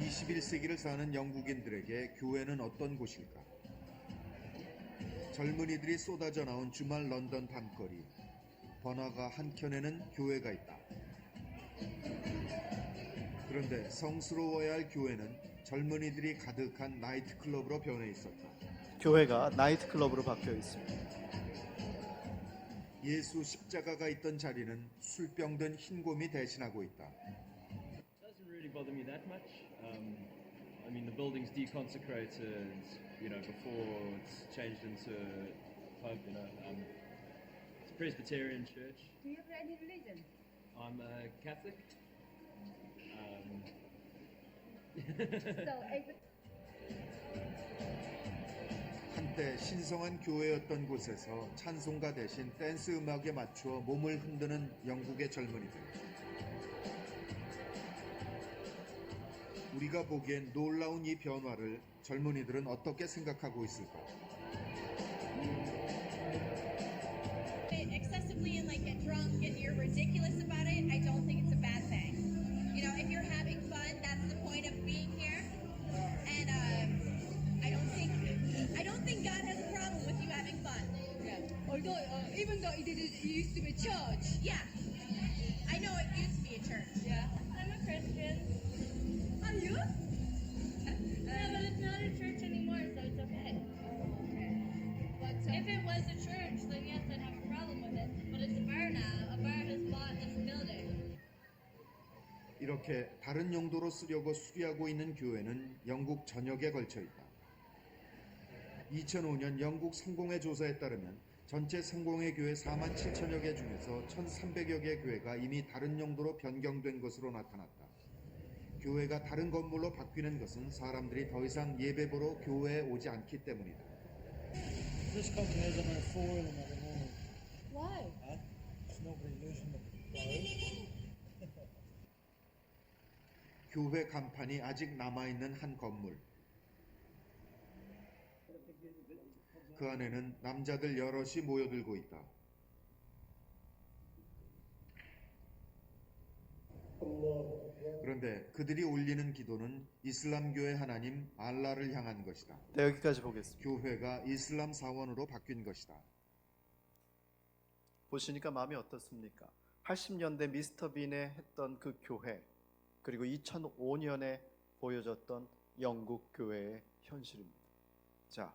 Speaker 2: 21세기를 사는 영국인들에게 교회는 어떤 곳일까? 젊은이들이 쏟아져 나온 주말 런던 밤거리. 번화가 한켠에는 교회가 있다. 그런데 성스러워야 할 교회는 젊은이들이 가득한 나이트클럽으로 변해 있었다.
Speaker 1: 교회가 나이트클럽으로 바뀌어 있습니다.
Speaker 2: 예수 십자가가 있던 자리는 술병든 흰곰이 대신하고 있다.
Speaker 3: Doesn't really bother me that much. I mean, the building's deconsecrated, before it's changed into a pub, It's a Presbyterian church.
Speaker 4: Do you have any religion?
Speaker 3: I'm a Catholic.
Speaker 4: So every
Speaker 2: 한때 신성한 교회였던 곳에서 찬송가 대신 댄스 음악에 맞추어 몸을 흔드는 영국의 젊은이들. 우리가 보기엔 놀라운 이 변화를 젊은이들은 어떻게 생각하고 있을까?
Speaker 5: Excessively and get drunk and you're ridiculous about it, I don't think it's a bad thing. If you're having fun, that's the point of being here. And I don't think God has a problem with you having fun.
Speaker 4: yeah. Although even though it used to be church.
Speaker 5: Yeah, I know it used to be a church.
Speaker 4: Yeah.
Speaker 5: I'm a Christian.
Speaker 4: Are you?
Speaker 5: Yeah, but it's not a church anymore, so it's okay.
Speaker 4: But
Speaker 5: If it was a church, then yes, I'd have a problem with it. But it's a bar now. A bar has bought this building.
Speaker 2: 이렇게 다른 용도로 쓰려고 수리하고 있는 교회는 영국 전역에 걸쳐 있다. 2005년 영국 성공회 조사에 따르면 전체 성공회 교회 4만 7천여 개 중에서 1,300여 개 교회가 이미 다른 용도로 변경된 것으로 나타났다. 교회가 다른 건물로 바뀌는 것은 사람들이 더 이상 예배 보러 교회에 오지 않기 때문이다.
Speaker 6: This company isn't a foil at the moment.
Speaker 4: why?
Speaker 6: Huh? There's nobody using the
Speaker 2: 교회 간판이 아직 남아있는 한 건물. 그 안에는 남자들 여럿이 모여들고 있다. 그런데 그들이 올리는 기도는 이슬람교의 하나님 알라를 향한 것이다.
Speaker 1: 네, 여기까지 보겠습니다.
Speaker 2: 교회가 이슬람 사원으로 바뀐 것이다.
Speaker 1: 보시니까 마음이 어떻습니까? 80년대 미스터 빈에 했던 그 교회, 그리고 2005년에 보여졌던 영국 교회의 현실입니다. 자,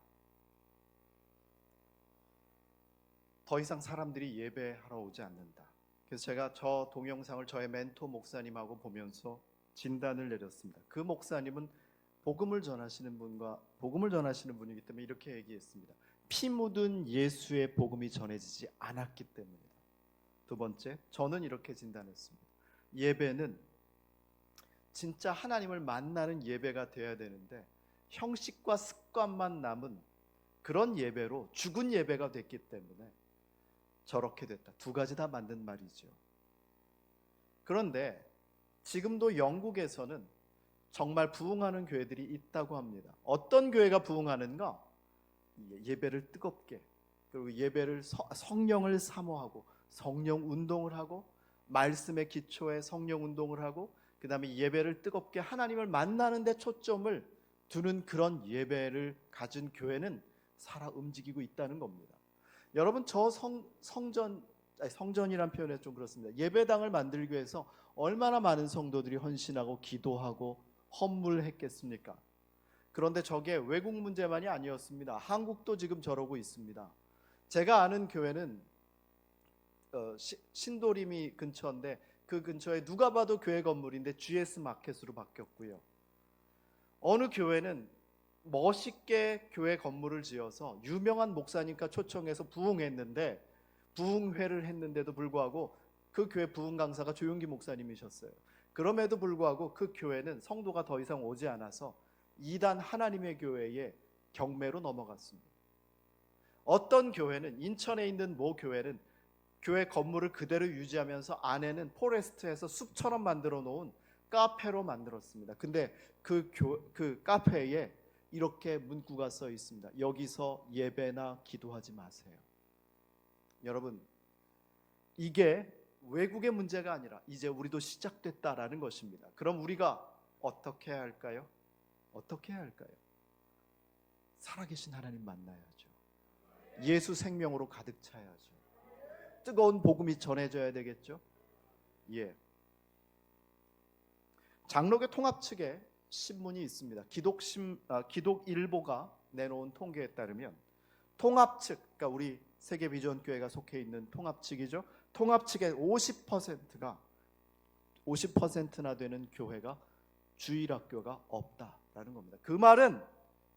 Speaker 1: 더 이상 사람들이 예배하러 오지 않는다. 그래서 제가 저 동영상을 저의 멘토 목사님하고 보면서 진단을 내렸습니다. 그 목사님은 복음을 전하시는 분이기 때문에 이렇게 얘기했습니다. 피 묻은 예수의 복음이 전해지지 않았기 때문이다. 두 번째, 저는 이렇게 진단했습니다. 예배는 진짜 하나님을 만나는 예배가 되어야 되는데 형식과 습관만 남은 그런 예배로 죽은 예배가 됐기 때문에 저렇게 됐다. 두 가지 다 맞는 말이죠. 그런데 지금도 영국에서는 정말 부흥하는 교회들이 있다고 합니다. 어떤 교회가 부흥하는가? 예배를 뜨겁게, 그리고 예배를 성령을 사모하고 성령 운동을 하고 말씀의 기초에 성령 운동을 하고 그 다음에 예배를 뜨겁게 하나님을 만나는 데 초점을 두는 그런 예배를 가진 교회는 살아 움직이고 있다는 겁니다. 여러분, 저 성전이란 표현이 좀 그렇습니다. 예배당을 만들기 위해서 얼마나 많은 성도들이 헌신하고 기도하고 헌물했겠습니까? 그런데 저게 외국 문제만이 아니었습니다. 한국도 지금 저러고 있습니다. 제가 아는 교회는 신도림이 근처인데 그 근처에 누가 봐도 교회 건물인데 GS 마켓으로 바뀌었고요. 어느 교회는 멋있게 교회 건물을 지어서 유명한 목사님과 초청해서 부흥했는데 부흥회를 했는데도 불구하고 그 교회 부흥 강사가 조용기 목사님이셨어요. 그럼에도 불구하고 그 교회는 성도가 더 이상 오지 않아서 이단 하나님의 교회에 경매로 넘어갔습니다. 어떤 교회는 인천에 있는 모 교회는 교회 건물을 그대로 유지하면서 안에는 포레스트에서 숲처럼 만들어 놓은 카페로 만들었습니다. 근데 그 카페에 이렇게 문구가 써 있습니다. 여기서 예배나 기도하지 마세요. 여러분, 이게 외국의 문제가 아니라 이제 우리도 시작됐다라는 것입니다. 그럼 우리가 어떻게 해야 할까요? 어떻게 해야 할까요? 살아계신 하나님 만나야죠. 예수 생명으로 가득 차야죠. 뜨거운 복음이 전해져야 되겠죠. 예. 장로교 통합 측에 신문이 있습니다. 기독일보가 내놓은 통계에 따르면 통합 측, 그러니까 우리 세계비전교회가 속해 있는 통합 측이죠. 통합 측의 50%나 되는 교회가 주일학교가 없다라는 겁니다. 그 말은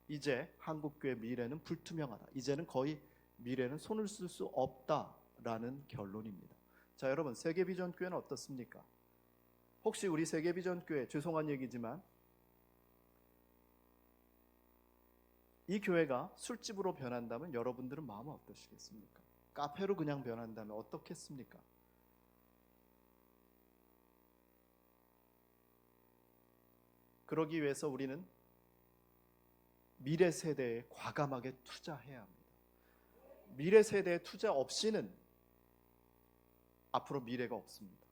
Speaker 1: 이제 한국교회 미래는 불투명하다. 이제는 거의 미래는 손을 쓸 수 없다라는 결론입니다. 자, 여러분, 세계비전교회는 어떻습니까? 혹시 우리 세계비전교회, 죄송한 얘기지만 이 교회가 술집으로 변한다면 여러분들은 마음은 어떠시겠습니까? 카페로 그냥 변한다면 어떻겠습니까? 그러기 위해서 우리는 미래 세대에 과감하게 투자해야 합니다. 미래 세대에 투자 없이는 앞으로 미래가 없습니다.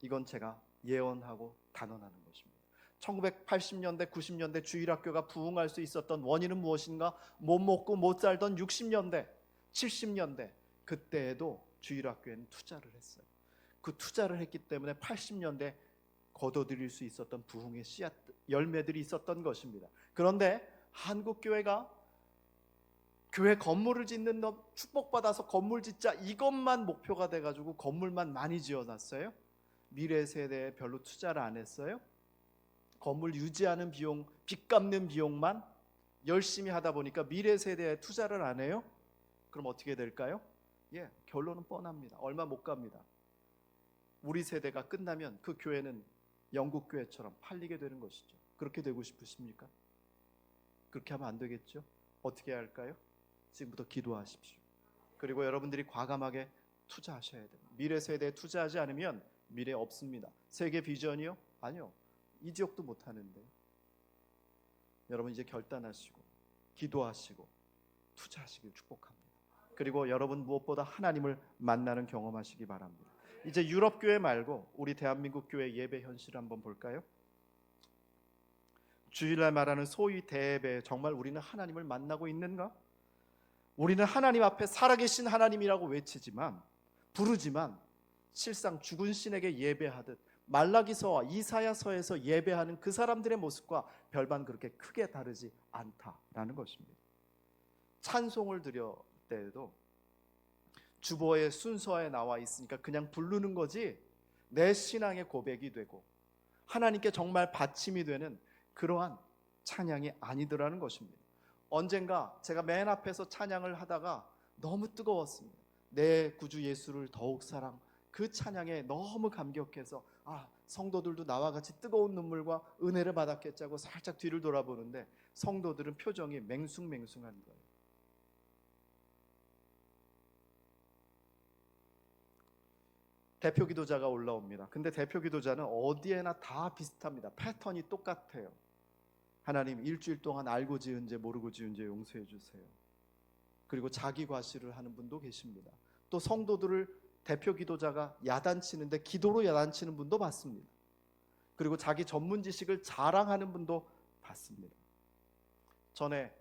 Speaker 1: 이건 제가 예언하고 단언하는 것입니다. 1980년대, 90년대 주일학교가 부흥할 수 있었던 원인은 무엇인가? 못 먹고 못 살던 60년대, 70년대 그때에도 주일학교에는 투자를 했어요. 그 투자를 했기 때문에 80년대 거둬들일 수 있었던 부흥의 씨앗, 열매들이 있었던 것입니다. 그런데 한국교회가 교회 건물을 짓는 것, 축복받아서 건물 짓자, 이것만 목표가 돼가지고 건물만 많이 지어놨어요. 미래 세대에 별로 투자를 안 했어요. 건물 유지하는 비용, 빚 갚는 비용만 열심히 하다 보니까 미래 세대에 투자를 안 해요. 그럼 어떻게 될까요? 예, 결론은 뻔합니다. 얼마 못 갑니다. 우리 세대가 끝나면 그 교회는 영국 교회처럼 팔리게 되는 것이죠. 그렇게 되고 싶으십니까? 그렇게 하면 안 되겠죠. 어떻게 해야 할까요? 지금부터 기도하십시오. 그리고 여러분들이 과감하게 투자하셔야 됩니다. 미래 세대에 투자하지 않으면 미래 없습니다. 세계 비전이요? 아니요. 이 지역도 못하는데. 여러분 이제 결단하시고 기도하시고 투자하시길 축복합니다. 그리고 여러분 무엇보다 하나님을 만나는 경험하시기 바랍니다. 이제 유럽 교회 말고 우리 대한민국 교회 예배 현실 한번 볼까요? 주일날 말하는 소위 대예배, 정말 우리는 하나님을 만나고 있는가? 우리는 하나님 앞에 살아계신 하나님이라고 외치지만, 부르지만 실상 죽은 신에게 예배하듯 말라기서와 이사야서에서 예배하는 그 사람들의 모습과 별반 그렇게 크게 다르지 않다라는 것입니다. 찬송을 드릴 때에도 주보의 순서에 나와 있으니까 그냥 부르는 거지 내 신앙의 고백이 되고 하나님께 정말 받침이 되는 그러한 찬양이 아니더라는 것입니다. 언젠가 제가 맨 앞에서 찬양을 하다가 너무 뜨거웠습니다. 내 구주 예수를 더욱 사랑, 그 찬양에 너무 감격해서 성도들도 나와 같이 뜨거운 눈물과 은혜를 받았겠지 하고 살짝 뒤를 돌아보는데 성도들은 표정이 맹숭맹숭한 거예요. 대표 기도자가 올라옵니다. 근데 대표 기도자는 어디에나 다 비슷합니다. 패턴이 똑같아요. 하나님, 일주일 동안 알고 지은 죄 모르고 지은 죄 용서해 주세요. 그리고 자기 과시를 하는 분도 계십니다. 또 성도들을 대표 기도자가 야단치는데 기도로 야단치는 분도 봤습니다. 그리고 자기 전문 지식을 자랑하는 분도 봤습니다. 전에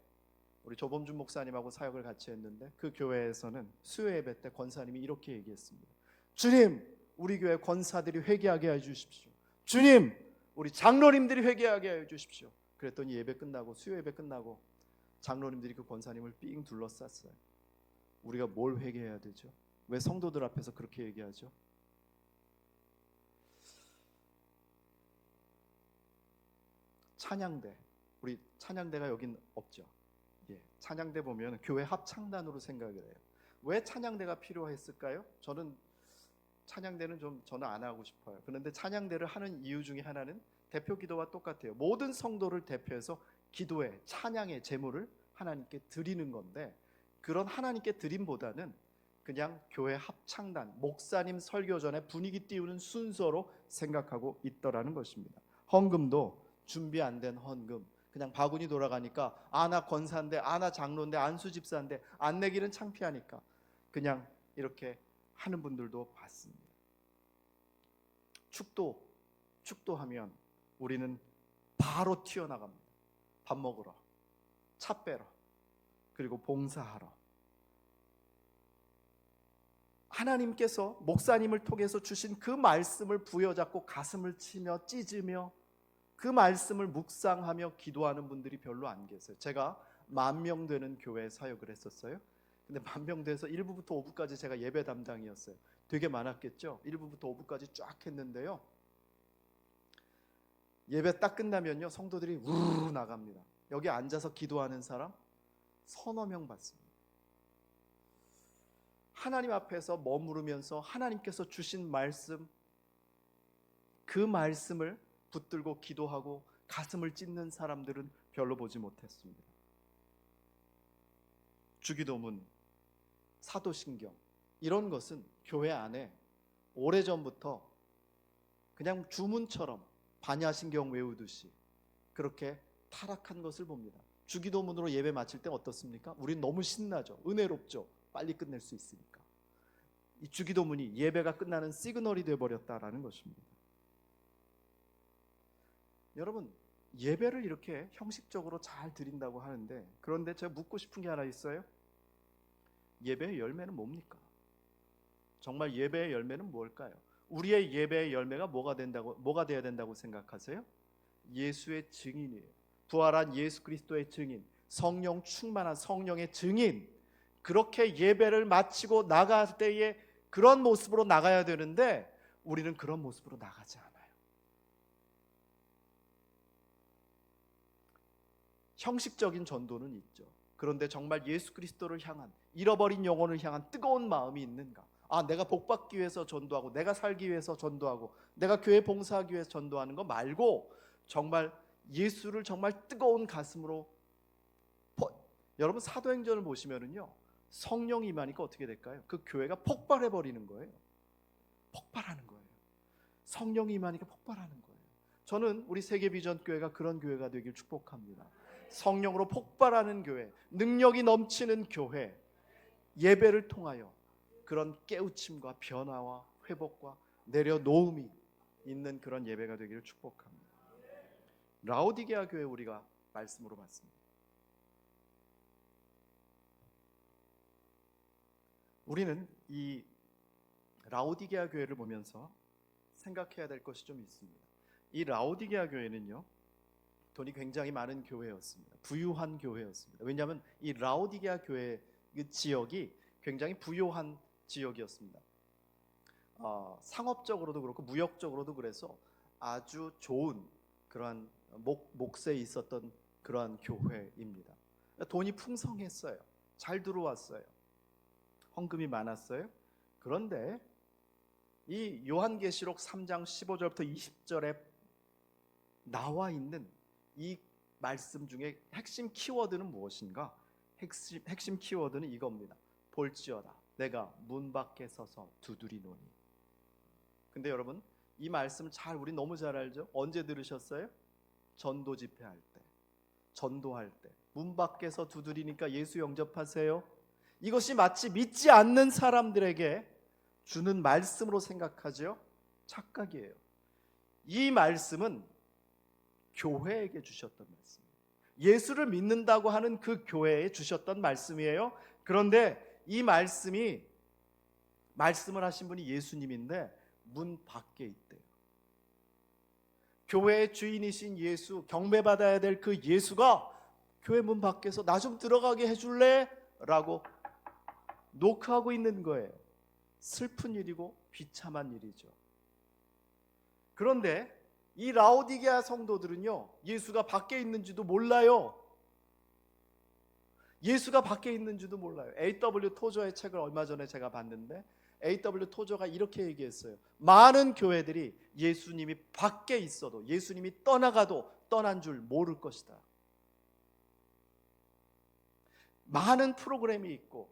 Speaker 1: 우리 조범준 목사님하고 사역을 같이 했는데 그 교회에서는 수요 예배 때 권사님이 이렇게 얘기했습니다. 주님, 우리 교회 권사들이 회개하게 해주십시오. 주님, 우리 장로님들이 회개하게 해주십시오. 그랬더니 예배 끝나고, 수요 예배 끝나고 장로님들이 그 권사님을 삥 둘러쌌어요. 우리가 뭘 회개해야 되죠? 왜 성도들 앞에서 그렇게 얘기하죠? 찬양대, 우리 찬양대가 여긴 없죠. 예, 찬양대 보면 교회 합창단으로 생각을 해요. 왜 찬양대가 필요했을까요? 저는 찬양대는 저는 안 하고 싶어요. 그런데 찬양대를 하는 이유 중에 하나는 대표 기도와 똑같아요. 모든 성도를 대표해서 기도에, 찬양의 제물을 하나님께 드리는 건데, 그런 하나님께 드림보다는 그냥 교회 합창단, 목사님 설교 전에 분위기 띄우는 순서로 생각하고 있더라는 것입니다. 헌금도 준비 안 된 헌금, 그냥 바구니 돌아가니까 나 권사인데, 나 장로인데, 안수 집사인데 안 내기는 창피하니까 그냥 이렇게 하는 분들도 봤습니다. 축도하면 우리는 바로 튀어나갑니다. 밥 먹으러, 차 빼러, 그리고 봉사하러. 하나님께서 목사님을 통해서 주신 그 말씀을 부여잡고 가슴을 치며 찢으며 그 말씀을 묵상하며 기도하는 분들이 별로 안 계세요. 제가 10,000명 되는 교회 사역을 했었어요. 근데 10,000명 돼서 1부부터 5부까지 제가 예배 담당이었어요. 되게 많았겠죠. 1부부터 5부까지 쫙 했는데요, 예배 딱 끝나면요, 성도들이 우르르 나갑니다. 여기 앉아서 기도하는 사람 서너 명 봤습니다. 하나님 앞에서 머무르면서 하나님께서 주신 말씀, 그 말씀을 붙들고 기도하고 가슴을 찢는 사람들은 별로 보지 못했습니다. 주기도문, 사도신경, 이런 것은 교회 안에 오래전부터 그냥 주문처럼 반야신경 외우듯이 그렇게 타락한 것을 봅니다. 주기도문으로 예배 마칠 때 어떻습니까? 우린 너무 신나죠. 은혜롭죠. 빨리 끝낼 수 있으니까. 이 주기도문이 예배가 끝나는 시그널이 되어버렸다라는 것입니다. 여러분, 예배를 이렇게 형식적으로 잘 드린다고 하는데, 그런데 제가 묻고 싶은 게 하나 있어요. 예배의 열매는 뭡니까? 정말 예배의 열매는 뭘까요? 우리의 예배의 열매가 뭐가 돼야 된다고 생각하세요? 예수의 증인이에요. 부활한 예수 그리스도의 증인, 성령 충만한 성령의 증인. 그렇게 예배를 마치고 나갈 때에 그런 모습으로 나가야 되는데 우리는 그런 모습으로 나가지 않아요. 형식적인 전도는 있죠. 그런데 정말 예수 그리스도를 향한, 잃어버린 영혼을 향한 뜨거운 마음이 있는가? 내가 복받기 위해서 전도하고, 내가 살기 위해서 전도하고, 내가 교회 봉사하기 위해서 전도하는 거 말고 정말 예수를 정말 뜨거운 가슴으로 여러분, 사도행전을 보시면은요, 성령이 임하니까 어떻게 될까요? 그 교회가 폭발해 버리는 거예요. 폭발하는 거예요. 성령이 임하니까 폭발하는 거예요. 저는 우리 세계비전교회가 그런 교회가 되길 축복합니다. 성령으로 폭발하는 교회, 능력이 넘치는 교회, 예배를 통하여 그런 깨우침과 변화와 회복과 내려놓음이 있는 그런 예배가 되기를 축복합니다. 라오디게아 교회 우리가 말씀으로 봤습니다. 우리는 이 라오디게아 교회를 보면서 생각해야 될 것이 좀 있습니다. 이 라오디게아 교회는요, 돈이 굉장히 많은 교회였습니다. 부유한 교회였습니다. 왜냐하면 이 라오디게아 교회 그 지역이 굉장히 부유한 지역이었습니다. 상업적으로도 그렇고 무역적으로도 그래서 아주 좋은 그러한 몫에 있었던 그러한 교회입니다. 돈이 풍성했어요. 잘 들어왔어요. 헌금이 많았어요. 그런데 이 요한계시록 3장 15절부터 20절에 나와 있는 이 말씀 중에 핵심 키워드는 무엇인가? 핵심 키워드는 이겁니다. 볼지어다 내가 문 밖에 서서 두드리노니. 근데 여러분, 이 말씀 우리 너무 잘 알죠? 언제 들으셨어요? 전도 집회할 때, 전도할 때 문 밖에서 두드리니까 예수 영접하세요. 이것이 마치 믿지 않는 사람들에게 주는 말씀으로 생각하죠? 착각이에요. 이 말씀은 교회에게 주셨던 말씀이에요. 예수를 믿는다고 하는 그 교회에 주셨던 말씀이에요. 그런데 이 말씀을 하신 분이 예수님인데 문 밖에 있대요. 교회의 주인이신 예수, 경배받아야 될 그 예수가 교회 문 밖에서 나 좀 들어가게 해줄래? 라고 노크하고 있는 거예요. 슬픈 일이고 비참한 일이죠. 그런데 이 라오디게아 성도들은요, 예수가 밖에 있는지도 몰라요. 예수가 밖에 있는지도 몰라요. A.W. 토저의 책을 얼마 전에 제가 봤는데 A.W. 토저가 이렇게 얘기했어요. 많은 교회들이 예수님이 밖에 있어도, 예수님이 떠나가도 떠난 줄 모를 것이다. 많은 프로그램이 있고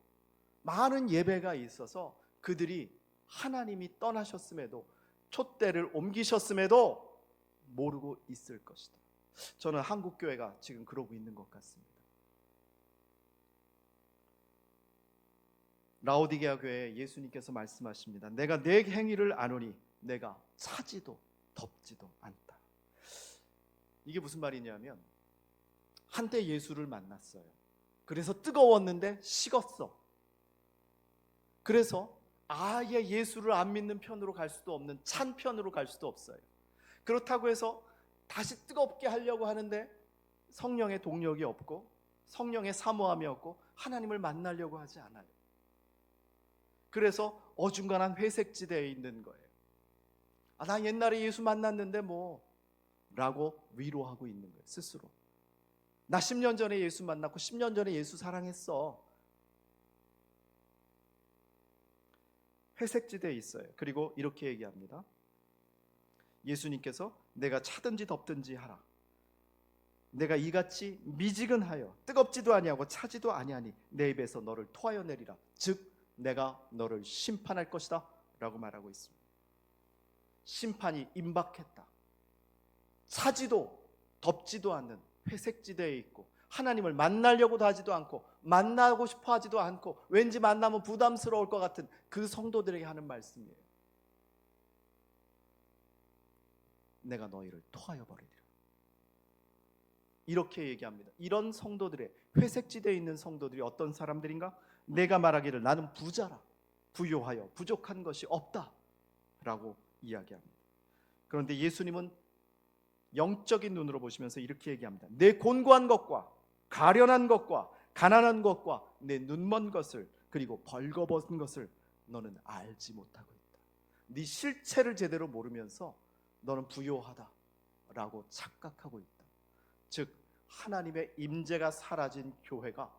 Speaker 1: 많은 예배가 있어서 그들이 하나님이 떠나셨음에도, 촛대를 옮기셨음에도 모르고 있을 것이다. 저는 한국 교회가 지금 그러고 있는 것 같습니다. 라오디게아 교회에 예수님께서 말씀하십니다. 내가 내 행위를 아노니 내가 차지도 덥지도 않다. 이게 무슨 말이냐면, 한때 예수를 만났어요. 그래서 뜨거웠는데 식었어. 그래서 아예 예수를 안 믿는 편으로 갈 수도 없는, 찬 편으로 갈 수도 없어요. 그렇다고 해서 다시 뜨겁게 하려고 하는데 성령의 동력이 없고 성령의 사모함이 없고 하나님을 만나려고 하지 않아요. 그래서 어중간한 회색지대에 있는 거예요. 나 옛날에 예수 만났는데 뭐 라고 위로하고 있는 거예요. 스스로. 나 10년 전에 예수 만났고 10년 전에 예수 사랑했어. 회색지대에 있어요. 그리고 이렇게 얘기합니다. 예수님께서 내가 차든지 덥든지 하라. 내가 이같이 미지근하여 뜨겁지도 아니하고 차지도 아니하니 내 입에서 너를 토하여 내리라. 즉 내가 너를 심판할 것이다 라고 말하고 있습니다. 심판이 임박했다. 차지도 덥지도 않는 회색지대에 있고 하나님을 만나려고도 하지도 않고 만나고 싶어 하지도 않고 왠지 만나면 부담스러울 것 같은 그 성도들에게 하는 말씀이에요. 내가 너희를 토하여 버리리라. 이렇게 얘기합니다. 이런 성도들의, 회색지대에 있는 성도들이 어떤 사람들인가? 내가 말하기를 나는 부자라, 부요하여 부족한 것이 없다 라고 이야기합니다. 그런데 예수님은 영적인 눈으로 보시면서 이렇게 얘기합니다. 내 곤고한 것과 가련한 것과 가난한 것과 내 눈먼 것을, 그리고 벌거벗은 것을 너는 알지 못하고 있다. 네 실체를 제대로 모르면서 너는 부요하다 라고 착각하고 있다. 즉 하나님의 임재가 사라진 교회가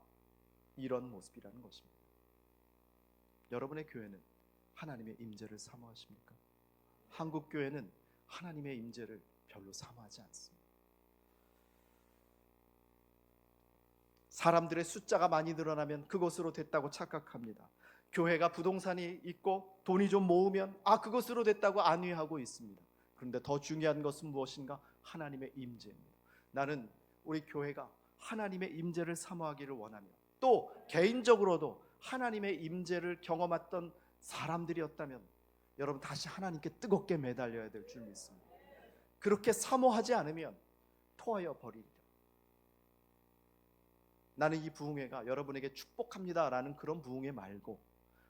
Speaker 1: 이런 모습이라는 것입니다. 여러분의 교회는 하나님의 임재를 사모하십니까? 한국 교회는 하나님의 임재를 별로 사모하지 않습니다. 사람들의 숫자가 많이 늘어나면 그것으로 됐다고 착각합니다. 교회가 부동산이 있고 돈이 좀 모으면 그것으로 됐다고 안위하고 있습니다. 그런데 더 중요한 것은 무엇인가? 하나님의 임재입니다. 나는 우리 교회가 하나님의 임재를 사모하기를 원하며, 또 개인적으로도 하나님의 임재를 경험했던 사람들이었다면 여러분 다시 하나님께 뜨겁게 매달려야 될 줄 믿습니다. 그렇게 사모하지 않으면 토하여 버리리라. 나는 이 부흥회가 여러분에게 축복합니다라는 그런 부흥회 말고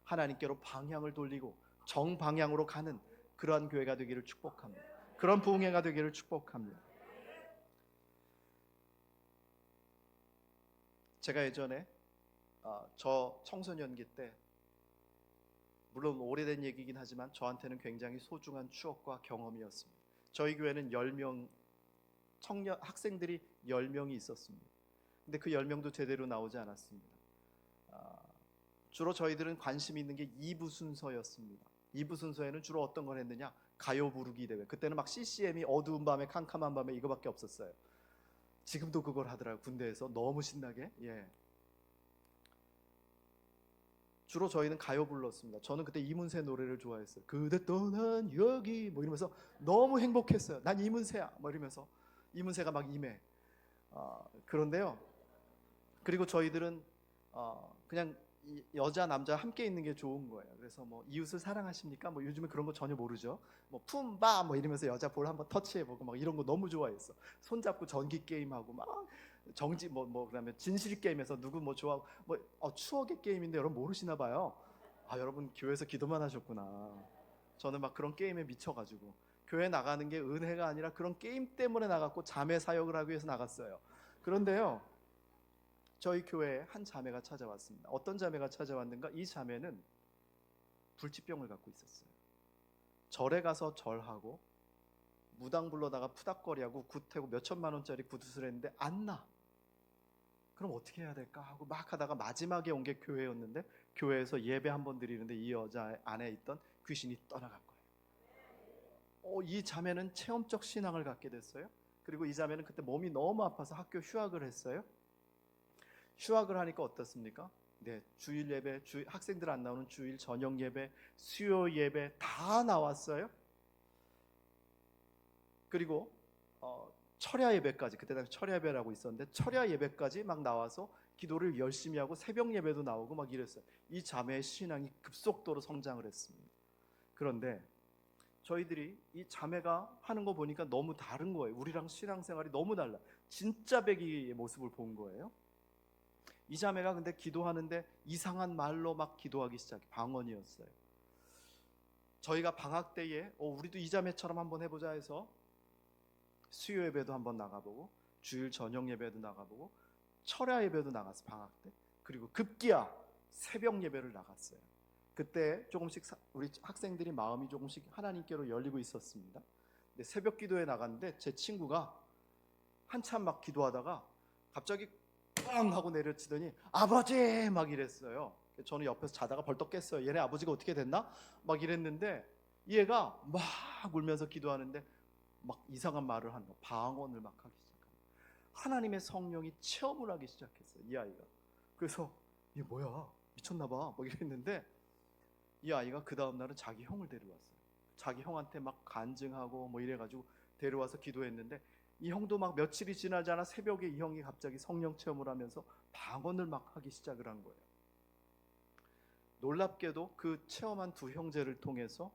Speaker 1: 하나님께로 방향을 돌리고 정방향으로 가는 그러한 교회가 되기를 축복합니다. 그런 부흥회가 되기를 축복합니다. 제가 예전에 저 청소년기 때, 물론 오래된 얘기긴 하지만 저한테는 굉장히 소중한 추억과 경험이었습니다. 저희 교회는 10명 학생들이 10명이 있었습니다. 근데 그 10명도 제대로 나오지 않았습니다. 주로 저희들은 관심 있는 게 2부 순서였습니다. 2부 순서에는 주로 어떤 걸 했느냐? 가요 부르기 대회. 그때는 막 CCM이 어두운 밤에 캄캄한 밤에 이거밖에 없었어요. 지금도 그걸 하더라고요. 군대에서 너무 신나게. 주로 저희는 가요 불렀습니다. 저는 그때 이문세 노래를 좋아했어요. 그대 떠난 여기 뭐 이러면서 너무 행복했어요. 난 이문세야 뭐 이러면서 이문세가 막 임해. 그런데요. 그리고 저희들은 그냥 이 여자 남자 함께 있는 게 좋은 거예요. 그래서 뭐 이웃을 사랑하십니까? 뭐 요즘에 그런 거 전혀 모르죠. 뭐 품바 뭐 이러면서 여자 볼 한번 터치해보고 막 이런 거 너무 좋아했어. 손잡고 전기 게임하고 막 정지 뭐 그다음에 진실 게임에서 누구 뭐 좋아하고 뭐 추억의 게임인데 여러분 모르시나 봐요. 아 여러분 교회에서 기도만 하셨구나. 저는 막 그런 게임에 미쳐가지고 교회 나가는 게 은혜가 아니라 그런 게임 때문에 나갔고 자매 사역을 하기 위해서 나갔어요. 그런데요. 저희 교회에 한 자매가 찾아왔습니다. 어떤 자매가 찾아왔는가? 이 자매는 불치병을 갖고 있었어요. 절에 가서 절하고 무당 불러다가 푸닥거리하고 굿하고 몇천만 원짜리 굿을 했는데 안 나. 그럼 어떻게 해야 될까 하고 막 하다가 마지막에 온 게 교회였는데 교회에서 예배 한번 드리는데 이 여자 안에 있던 귀신이 떠나간 거예요. 이 자매는 체험적 신앙을 갖게 됐어요. 그리고 이 자매는 그때 몸이 너무 아파서 학교 휴학을 했어요. 휴학을 하니까 어떻습니까? 네, 주일 예배, 학생들 안 나오는 주일 저녁 예배, 수요 예배 다 나왔어요. 그리고 철야 예배까지, 그때 당시 철야 예배라고 있었는데 철야 예배까지 막 나와서 기도를 열심히 하고 새벽 예배도 나오고 막 이랬어요. 이 자매의 신앙이 급속도로 성장을 했습니다. 그런데 저희들이 이 자매가 하는 거 보니까 너무 다른 거예요. 우리랑 신앙생활이 너무 달라. 진짜 배기의 모습을 본 거예요. 이 자매가 근데 기도하는데 이상한 말로 막 기도하기 시작해. 방언이었어요. 저희가 방학 때에 우리도 이 자매처럼 한번 해보자 해서 수요 예배도 한번 나가보고 주일 저녁 예배도 나가보고 철야 예배도 나갔어 방학 때. 그리고 급기야 새벽 예배를 나갔어요. 그때 조금씩 우리 학생들이 마음이 조금씩 하나님께로 열리고 있었습니다. 근데 새벽 기도에 나갔는데 제 친구가 한참 막 기도하다가 갑자기 빵 하고 내려치더니 아버지 막 이랬어요. 저는 옆에서 자다가 벌떡 깼어요. 얘네 아버지가 어떻게 됐나? 막 이랬는데 이 애가 막 울면서 기도하는데 막 이상한 말을 하는 거, 방언을 막 하기 시작합니다. 하나님의 성령이 체험을 하기 시작했어요. 이 아이가. 그래서 이게 뭐야? 미쳤나 봐. 막 이랬는데 이 아이가 그 다음 날은 자기 형을 데려왔어요. 자기 형한테 막 간증하고 뭐 이래가지고 데려와서 기도했는데 이 형도 막 며칠이 지나지 않아 새벽에 이 형이 갑자기 성령 체험을 하면서 방언을 막 하기 시작을 한 거예요. 놀랍게도 그 체험한 두 형제를 통해서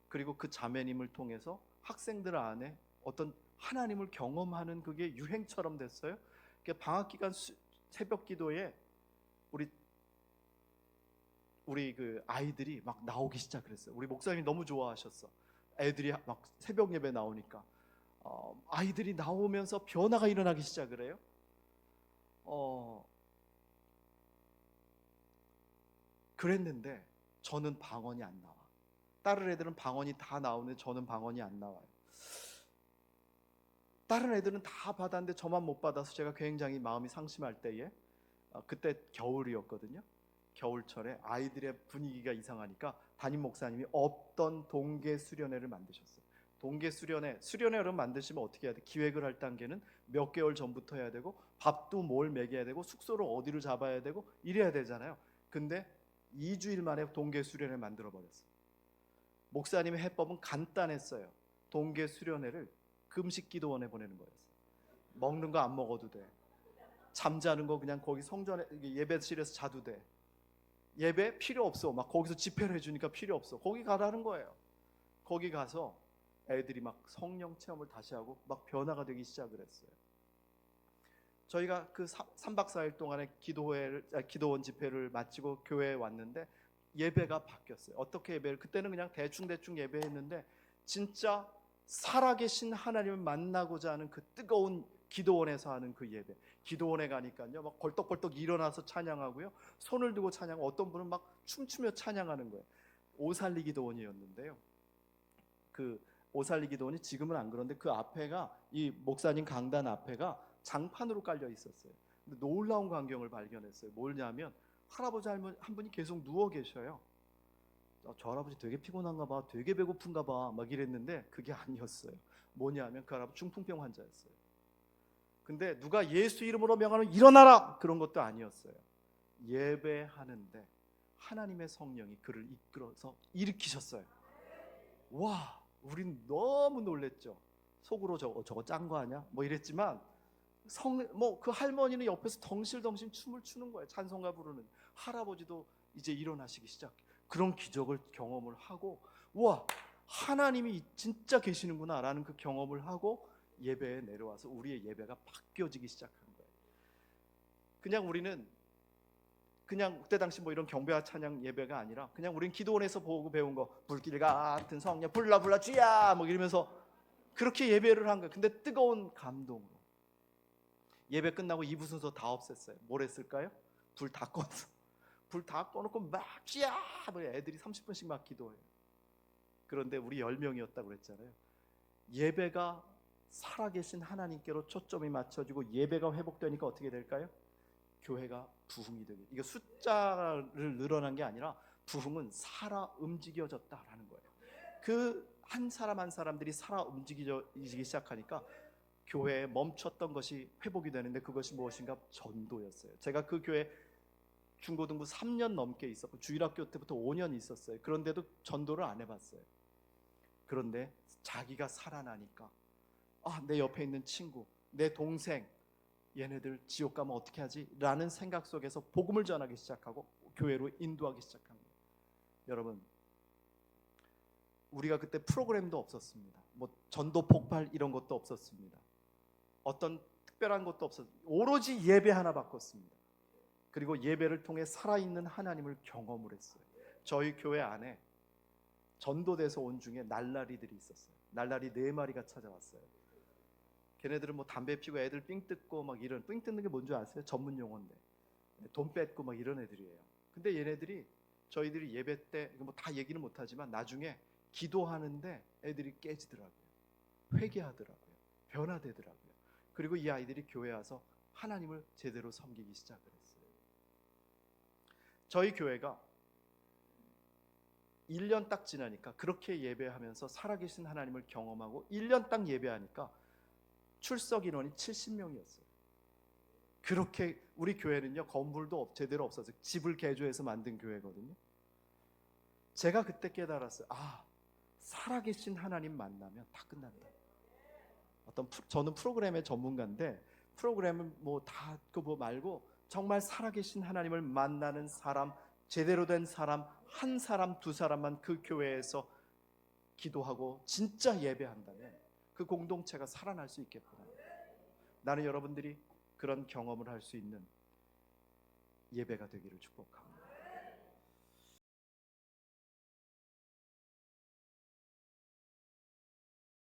Speaker 1: 그리고 그 자매님을 통해서 학생들 안에 어떤 하나님을 경험하는 그게 유행처럼 됐어요. 그러니까 방학 기간 새벽 기도에 우리 그 아이들이 막 나오기 시작을 했어요. 우리 목사님이 너무 좋아하셨어. 애들이 막 새벽 예배 나오니까 아이들이 나오면서 변화가 일어나기 시작을 해요. 그랬는데 저는 방언이 안 나와. 다른 애들은 방언이 다 나오는데 저는 방언이 안 나와요. 다른 애들은 다 받았는데 저만 못 받아서 제가 굉장히 마음이 상심할 때에 그때 겨울이었거든요. 겨울철에 아이들의 분위기가 이상하니까 담임 목사님이 없던 동계 수련회를 만드셨어요. 동계 수련회 여러분 만드시면 어떻게 해야 돼? 기획을 할 단계는 몇 개월 전부터 해야 되고 밥도 뭘 먹여야 되고 숙소를 어디를 잡아야 되고 이래야 되잖아요. 근데 2주일 만에 동계 수련회 만들어 버렸어요. 목사님의 해법은 간단했어요. 동계 수련회를 금식 기도원에 보내는 거였어요. 먹는 거 안 먹어도 돼. 잠자는 거 그냥 거기 성전에 예배실에서 자도 돼. 예배 필요 없어. 막 거기서 집회를 해주니까 필요 없어. 거기 가라는 거예요. 거기 가서 애들이 막 성령 체험을 다시 하고 막 변화가 되기 시작을 했어요. 저희가 그 3박 4일 동안의 기도원 집회를 마치고 교회에 왔는데 예배가 바뀌었어요. 어떻게 예배를? 그때는 그냥 대충 예배했는데 진짜 살아계신 하나님을 만나고자 하는 그 뜨거운 기도원에서 하는 그 예배. 기도원에 가니까요, 막 벌떡벌떡 일어나서 찬양하고요, 손을 들고 찬양하고 어떤 분은 막 춤추며 찬양하는 거예요. 오살리 기도원이었는데요. 그 오살리 기도원이 지금은 안 그런데 그 앞에가 이 목사님 강단 앞에가 장판으로 깔려 있었어요. 근데 놀라운 광경을 발견했어요. 뭐냐면 할아버지 할머니 한 분이 계속 누워 계셔요. 저 할아버지 되게 피곤한가 봐, 되게 배고픈가 봐 막 이랬는데 그게 아니었어요. 뭐냐면 그 할아버지 중풍병 환자였어요. 근데 누가 예수 이름으로 명하는 일어나라 그런 것도 아니었어요. 예배하는데 하나님의 성령이 그를 이끌어서 일으키셨어요. 와, 우린 너무 놀랬죠. 속으로 저거 짠 거 아니야? 뭐 이랬지만 그 할머니는 옆에서 덩실덩실 춤을 추는 거예요. 찬송가 부르는. 할아버지도 이제 일어나시기 시작해. 그런 기적을 경험을 하고, 와, 하나님이 진짜 계시는구나라는 그 경험을 하고 예배에 내려와서 우리의 예배가 바뀌어지기 시작한 거예요. 그냥 우리는 그냥 그때 당시 뭐 이런 경배와 찬양 예배가 아니라 그냥 우린 기도원에서 보고 배운 거, 불길 같은 성령 불라 주야 뭐 이러면서 그렇게 예배를 한 거예요. 근데 뜨거운 감동으로 예배 끝나고 2부 순서 다 없앴어요. 뭘 했을까요? 불 다 꺼서 불 다 꺼놓고 막 주야 애들이 30분씩 막 기도해요. 그런데 우리 10명이었다고 그랬잖아요. 예배가 살아계신 하나님께로 초점이 맞춰지고 예배가 회복되니까 어떻게 될까요? 교회가 부흥이 되게. 이게 숫자를 늘어난 게 아니라 부흥은 살아 움직여졌다라는 거예요. 그 한 사람 한 사람들이 살아 움직이기 시작하니까 교회에 멈췄던 것이 회복이 되는데 그것이 무엇인가? 전도였어요. 제가 그 교회 중고등부 3년 넘게 있었고 주일학교 때부터 5년 있었어요. 그런데도 전도를 안 해봤어요. 그런데 자기가 살아나니까 내 옆에 있는 친구, 내 동생, 얘네들 지옥 가면 어떻게 하지? 라는 생각 속에서 복음을 전하기 시작하고 교회로 인도하기 시작한 거예요. 여러분, 우리가 그때 프로그램도 없었습니다. 뭐 전도 폭발 이런 것도 없었습니다. 어떤 특별한 것도 없었습니다. 오로지 예배 하나 바꿨습니다. 그리고 예배를 통해 살아있는 하나님을 경험을 했어요. 저희 교회 안에 전도돼서 온 중에 날라리들이 있었어요. 날라리 4마리가 찾아왔어요. 걔네들은 뭐 담배 피고 애들 삥 뜯고 막 이런, 삥 뜯는 게 뭔지 아세요? 전문 용어인데 돈 뺏고 막 이런 애들이에요. 근데 얘네들이 저희들이 예배 때 뭐 다 얘기는 못하지만 나중에 기도하는데 애들이 깨지더라고요. 회개하더라고요. 변화되더라고요. 그리고 이 아이들이 교회 와서 하나님을 제대로 섬기기 시작을 했어요. 저희 교회가 1년 딱 지나니까 그렇게 예배하면서 살아계신 하나님을 경험하고 1년 딱 예배하니까 출석 인원이 70명이었어요. 그렇게 우리 교회는요 건물도 제대로 없어서 집을 개조해서 만든 교회거든요. 제가 그때 깨달았어요. 살아계신 하나님 만나면 다 끝난다. 저는 프로그램의 전문가인데 프로그램은 뭐 다 그거 말고 정말 살아계신 하나님을 만나는 사람, 제대로 된 사람, 한 사람, 두 사람만 그 교회에서 기도하고 진짜 예배한다면 그 공동체가 살아날 수 있겠구나. 나는 여러분들이 그런 경험을 할 수 있는 예배가 되기를 축복합니다.